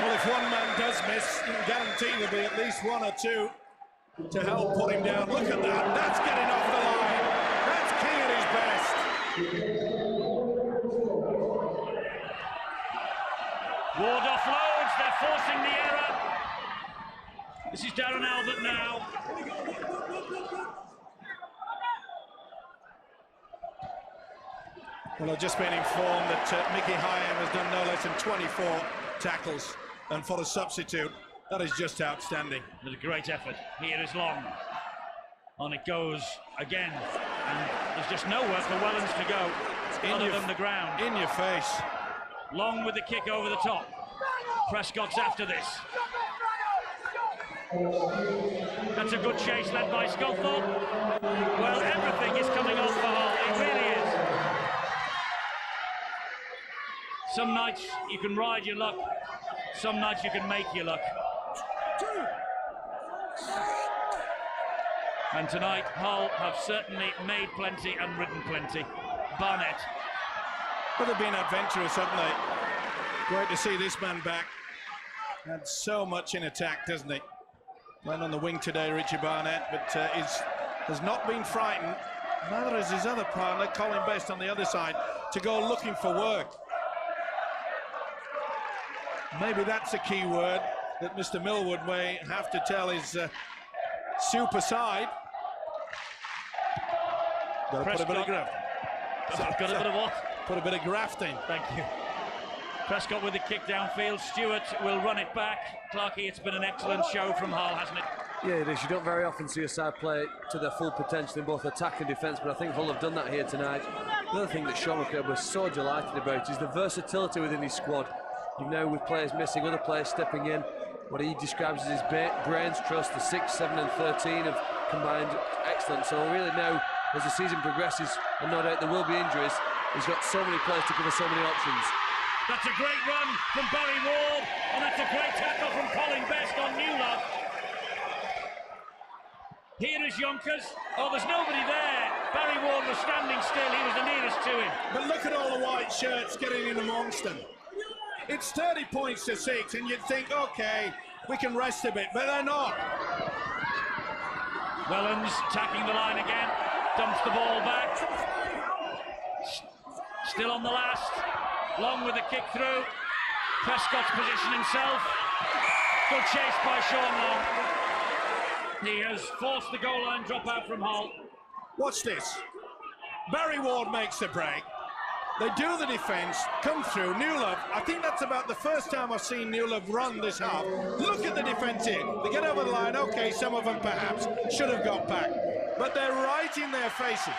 Well, if one man does miss, you can guarantee there'll be at least 1 or 2 to help put him down. Look at that, that's getting off the line. That's King at his best. Ward offloads, they're forcing the error. This is Darren Albert now. Well, I've just been informed that Mickey Hyam has done no less than 24 tackles, and for the substitute, that is just outstanding. It was a great effort. Here is Long. On it goes again, and there's just nowhere for Wellens to go other than the ground. In your face. Long with the kick over the top. Prescott's after this. That's a good chase led by Sculthorpe. Well, everything is coming off for Hull. It really is. Some nights you can ride your luck. Some nights you can make your luck. And tonight, Hull have certainly made plenty and ridden plenty. Barnett. Well, they've been adventurous, haven't they? Great to see this man back. Had so much in attack, doesn't he? Went on the wing today, Richie Barnett, but has not been frightened. Neither is his other partner, Colin Best, on the other side, to go looking for work. Maybe that's a key word that Mr. Millwood may have to tell his super side. Got to put a bit of graft. Got a bit of what? Put a bit of graft in. Thank you. Prescott with the kick downfield. Stewart will run it back. Clarkey, it's been an excellent show from Hull, hasn't it? Yeah, it is. You don't very often see a side play to their full potential in both attack and defence, but I think Hull have done that here tonight. The other thing that Sean McCray was so delighted about is the versatility within his squad. You know, with players missing, other players stepping in, what he describes as his brains trust, the 6, 7 and 13 have combined excellent. So really now, as the season progresses, and no doubt there will be injuries, he's got so many players to cover so many options. That's a great run from Barry Ward, and that's a great tackle from Colin Best on Newlove. Here is Yonkers. Oh, there's nobody there. Barry Ward was standing still. He was the nearest to him. But look at all the white shirts getting in amongst them. It's 30 points to 6, and you'd think, okay, we can rest a bit, but they're not. Wellens attacking the line again, dumps the ball back. Still on the last, Long with a kick through. Prescott's position himself. Good chase by Sean Long. He has forced the goal line drop out from Hull. Watch this. Barry Ward makes the break. They do the defence, come through. Newlove, I think that's about the first time I've seen Newlove run this half. Look at the defence here. They get over the line. Okay, some of them perhaps should have got back, but they're right in their faces.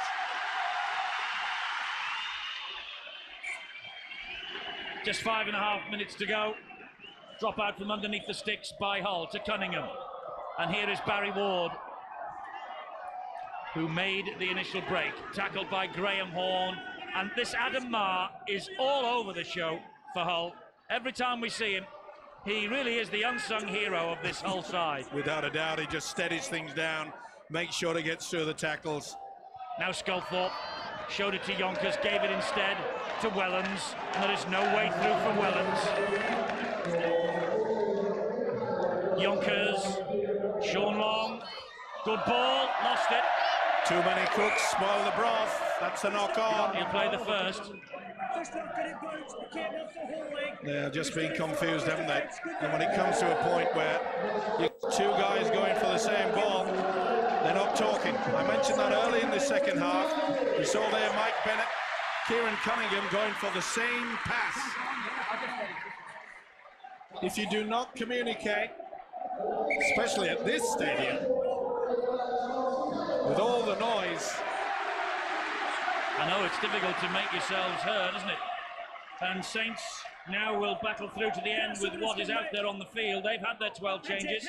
Just 5.5 minutes to go. Drop out from underneath the sticks by Hull to Cunningham. And here is Barry Ward, who made the initial break. Tackled by Graham Horne. And this Adam Marr is all over the show for Hull. Every time we see him, he really is the unsung hero of this Hull side. Without a doubt, he just steadies things down, makes sure he gets through the tackles. Now Sculthorpe showed it to Yonkers, gave it instead to Wellens, and there is no way through for Wellens. Yonkers, Sean Long, good ball, lost it. Too many cooks spoil the broth. That's a knock on. He'll play the first. They're just being confused, haven't they? And when it comes to a point where you've two guys going for the same ball, they're not talking. I mentioned that early in the second half. We saw there Mike Bennett, Kieran Cunningham going for the same pass. If you do not communicate, especially at this stadium, with all the noise. I know it's difficult to make yourselves heard, isn't it? And Saints now will battle through to the end with what is out there on the field. They've had their 12 changes.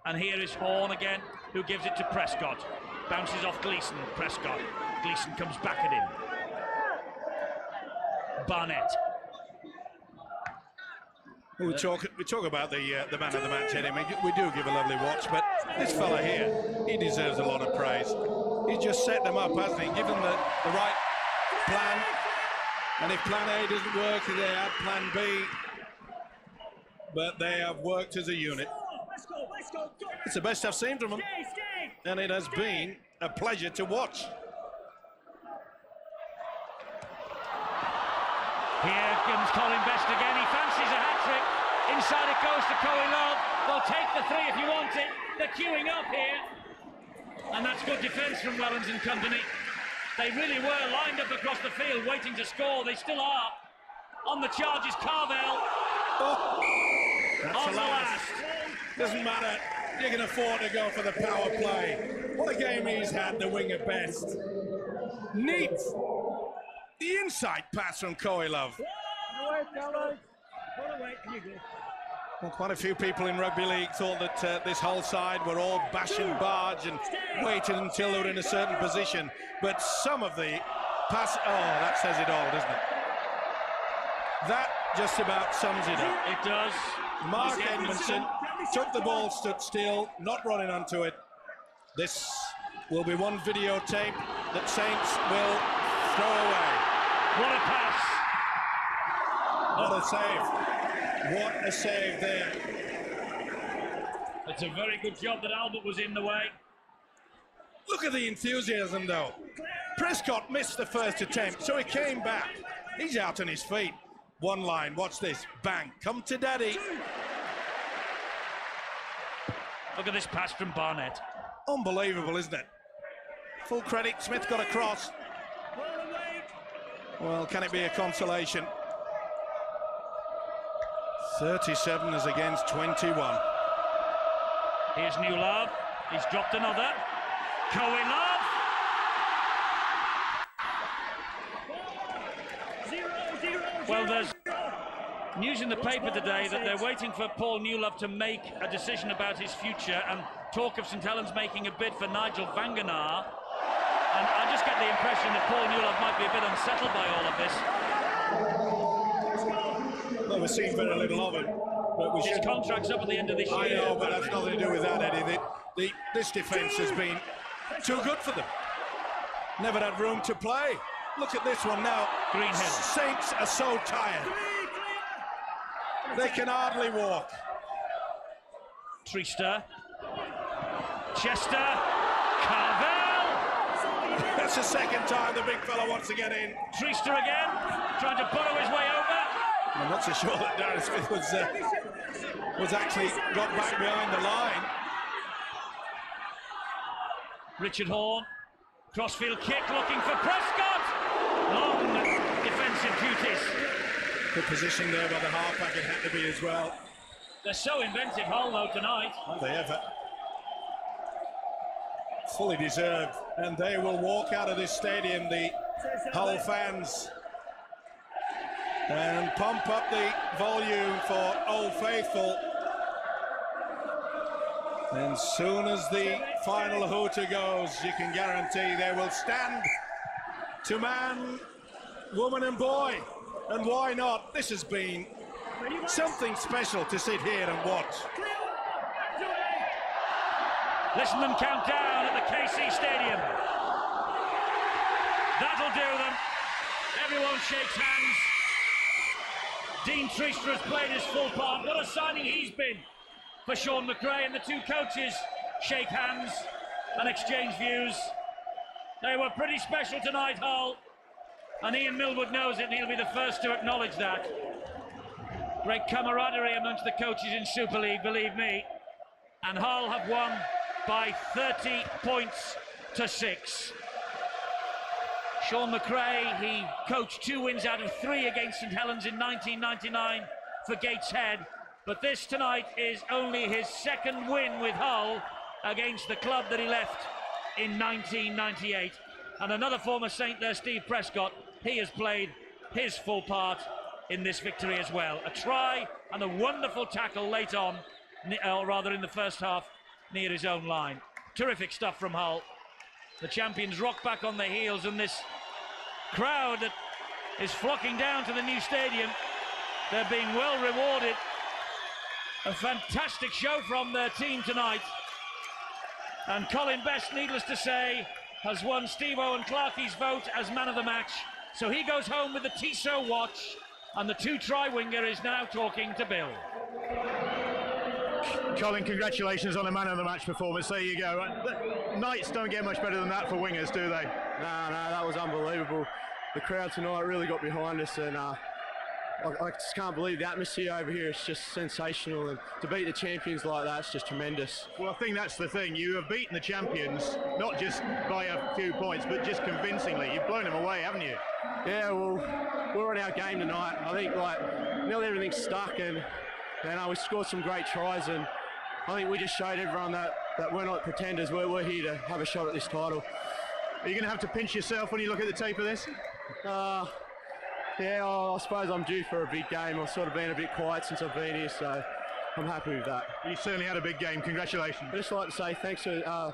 And here is Horne again, who gives it to Prescott. Bounces off Gleeson. Prescott. Gleeson comes back at him. Barnett. We talk about the man of the match, Eddie. I mean, we do give a lovely watch, but this fella here, he deserves a lot of praise. He's just set them up, hasn't he? Given the right plan, and if plan A doesn't work, they have plan B. But they have worked as a unit. It's the best I've seen from them, and it has been a pleasure to watch. Here comes Colin Best again. He fancies a hat-trick. Inside it goes to Coe Love. They'll take the three if you want it. They're queuing up here. And that's good defence from Wellens and company. They really were lined up across the field waiting to score. They still are. On the charge is Carvel. Oh, that's on the last. Doesn't matter. You can afford to go for the power play. What a game he's had, the winger Best. Neat. The inside pass from Coe Love. Well, quite a few people in rugby league thought that this whole side were all bash and barge and waited until they were in a certain position. But some of the pass, that says it all, doesn't it? That just about sums it up. It does. Mark Edmondson took the ball, stood still, not running onto it. This will be one videotape that Saints will throw away. What a pass! What a save. What a save there. It's a very good job that Albert was in the way. Look at the enthusiasm, though. Prescott missed the first attempt, so he came back. He's out on his feet. One line, watch this. Bang, come to daddy. Look at this pass from Barnett. Unbelievable, isn't it? Full credit, Smith got across. Well, can it be a consolation? 37 is against 21. Here's New Love. He's dropped another. Coe Love. Well, there's news in the paper today that they're waiting for Paul Newlove to make a decision about his future, and talk of St Helens making a bid for Nigel Vangenaar. And I just get the impression that Paul Newlove might be a bit unsettled by all of this. Well, we've seen very little of him. But His contract's up at the end of this year. I know, but that's nothing to do with that, Eddie. This defence has been too good for them. Never had room to play. look at this one now. Greenhill. Saints are so tired. They can hardly walk. Treaster. Chester. Carvel. That's the second time the big fella wants to get in. Treaster again, trying to burrow his way over. I'm not so sure that Darren Smith was actually got back behind the line. Richard Horn. Crossfield kick looking for Prescott. Long defensive duties. Good position there by the halfback, it had to be as well. They're so inventive, Hull, though, tonight. Are they ever? Fully deserved. And they will walk out of this stadium, the Hull fans, and pump up the volume for Old Faithful. And soon as the final hooter goes, you can guarantee they will stand to man, woman and boy. And why not? This has been something special to sit here and watch. Listen them count down at the KC Stadium. That'll do them. Everyone shakes hands. Dean Treaster has played his full part. What a signing he's been for Sean McRae, and the two coaches shake hands and exchange views. They were pretty special tonight, Hull, and Ian Millwood knows it, and he'll be the first to acknowledge that. Great camaraderie amongst the coaches in Super League, believe me. And Hull have won by 30 points to 6. Sean McRae, he coached 2 wins out of 3 against St Helens in 1999 for Gateshead. But this tonight is only his second win with Hull against the club that he left in 1998. And another former Saint there, Steve Prescott, he has played his full part in this victory as well. A try and a wonderful tackle late on, or rather in the first half, near his own line. Terrific stuff from Hull. The champions rock back on their heels, and this crowd that is flocking down to the new stadium, they're being well rewarded. A fantastic show from their team tonight. And Colin Best, needless to say, has won Steve Owen Clarkey's vote as man of the match. So he goes home with the Tissot watch, and the 2-try winger is now talking to Bill. Colin, congratulations on a man of the match performance. There you go. Knights don't get much better than that for wingers, do they? No, that was unbelievable. The crowd tonight really got behind us, and I just can't believe the atmosphere over here is just sensational, and to beat the champions like that is just tremendous. Well, I think that's the thing. You have beaten the champions, not just by a few points, but just convincingly. You've blown them away, haven't you? Yeah, well, we're on our game tonight. I think nearly everything's stuck, and we scored some great tries, and I think we just showed everyone that we're not pretenders. We're here to have a shot at this title. Are you going to have to pinch yourself when you look at the tape of this? Yeah, I suppose I'm due for a big game. I've sort of been a bit quiet since I've been here, so I'm happy with that. You certainly had a big game. Congratulations. I'd just like to say thanks to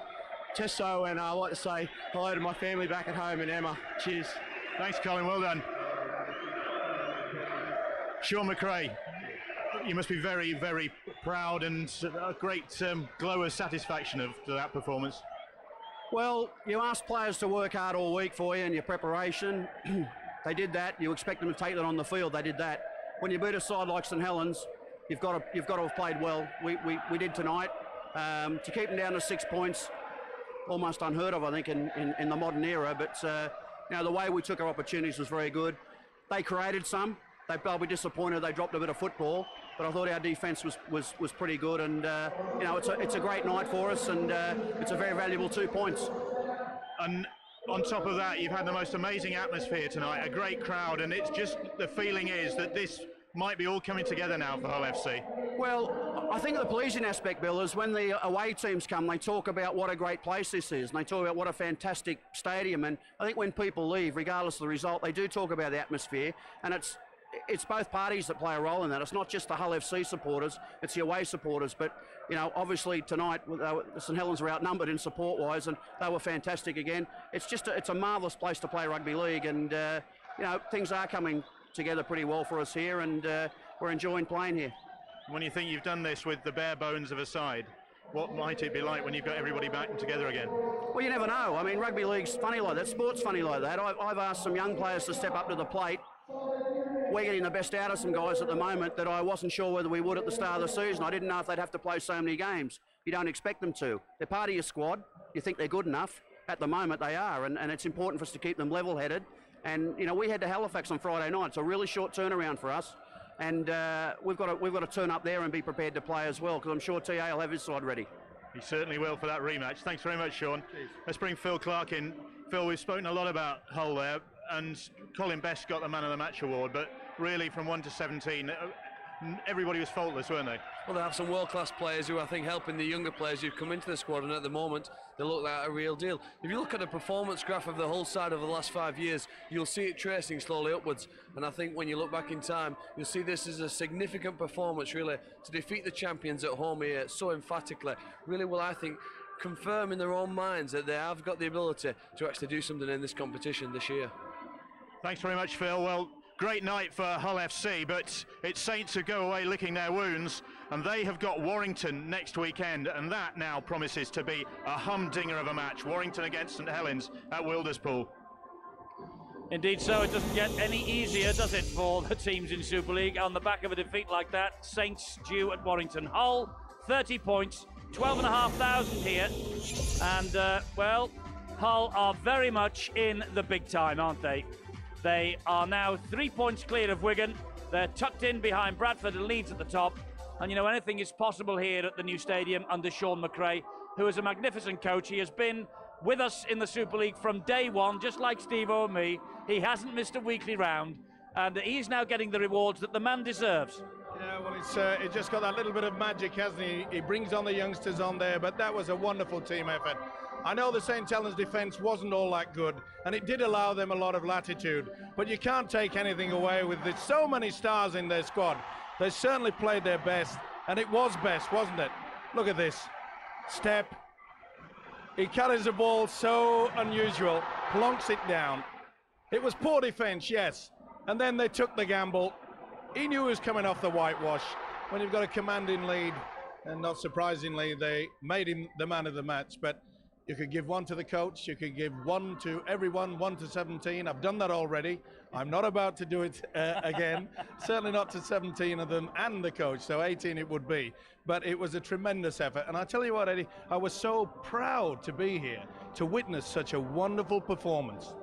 Tesso, and I'd like to say hello to my family back at home and Emma. Cheers. Thanks, Colin. Well done. Sean McRae, you must be very, very proud, and a great glow of satisfaction of that performance. Well, you ask players to work hard all week for you in your preparation. They did that. You expect them to take that on the field. They did that. When you beat a side like St Helens, you've got to have played well. We did tonight. To keep them down to 6 points, almost unheard of, I think, in the modern era. But the way we took our opportunities was very good. They created some. They'll be disappointed they dropped a bit of football, but I thought our defence was pretty good, and it's a great night for us, and it's a very valuable 2 points. And on top of that, you've had the most amazing atmosphere tonight, a great crowd, and it's just the feeling is that this might be all coming together now for Hull FC. Well, I think the pleasing aspect, Bill, is when the away teams come, they talk about what a great place this is, and they talk about what a fantastic stadium, and I think when people leave, regardless of the result, they do talk about the atmosphere, and it's both parties that play a role in that. It's not just the Hull FC supporters, it's the away supporters. But, obviously tonight, St Helens were outnumbered in support-wise, and they were fantastic again. It's a marvellous place to play rugby league, and, things are coming together pretty well for us here, and we're enjoying playing here. When you think you've done this with the bare bones of a side, what might it be like when you've got everybody back and together again? Well, you never know. I mean, rugby league's funny like that. Sport's funny like that. I've asked some young players to step up to the plate. We're getting the best out of some guys at the moment that I wasn't sure whether we would at the start of the season. I didn't know if they'd have to play so many games. You don't expect them to. They're part of your squad. You think they're good enough. At the moment, they are, and it's important for us to keep them level-headed. And, you know, we head to Halifax on Friday night. It's a really short turnaround for us. And we've got to turn up there and be prepared to play as well, because I'm sure TA will have his side ready. He certainly will for that rematch. Thanks very much, Sean. Cheers. Let's bring Phil Clark in. Phil, we've spoken a lot about Hull there, and Colin Best got the Man of the Match award, but really from 1 to 17, everybody was faultless, weren't they? Well, they have some world-class players who I think helping the younger players who've come into the squad, and at the moment they look like a real deal. If you look at the performance graph of the Hull side over the last 5 years, you'll see it tracing slowly upwards, and I think when you look back in time, you'll see this as a significant performance really to defeat the champions at home here so emphatically. Really will, I think, confirm in their own minds that they have got the ability to actually do something in this competition this year. Thanks very much, Phil. Well, great night for Hull FC, but it's Saints who go away licking their wounds, and they have got Warrington next weekend, and that now promises to be a humdinger of a match. Warrington against St Helens at Wilderspool. Indeed so, it doesn't get any easier, does it, for the teams in Super League on the back of a defeat like that. Saints due at Warrington. Hull, 30 points, 12,500 here, and, well, Hull are very much in the big time, aren't they? They are now 3 points clear of Wigan. They're tucked in behind Bradford and Leeds at the top. And, you know, anything is possible here at the new stadium under Sean McRae, who is a magnificent coach. He has been with us in the Super League from day one, just like Steve-O and me. He hasn't missed a weekly round, and he's now getting the rewards that the man deserves. Yeah, well, it's just got that little bit of magic, hasn't he? He brings on the youngsters on there, but that was a wonderful team effort. I know the St Helens defence wasn't all that good, and it did allow them a lot of latitude, but you can't take anything away with this. So many stars in their squad. They certainly played their best, and it was best, wasn't it? Look at this. Step. He carries the ball so unusual, plonks it down. It was poor defence, yes, and then they took the gamble. He knew he was coming off the whitewash. When you've got a commanding lead, and not surprisingly, they made him the man of the match, but you could give one to the coach, you could give one to everyone, 1 to 17. I've done that already. I'm not about to do it again. Certainly not to 17 of them and the coach, so 18 it would be. But it was a tremendous effort. And I tell you what, Eddie, I was so proud to be here to witness such a wonderful performance.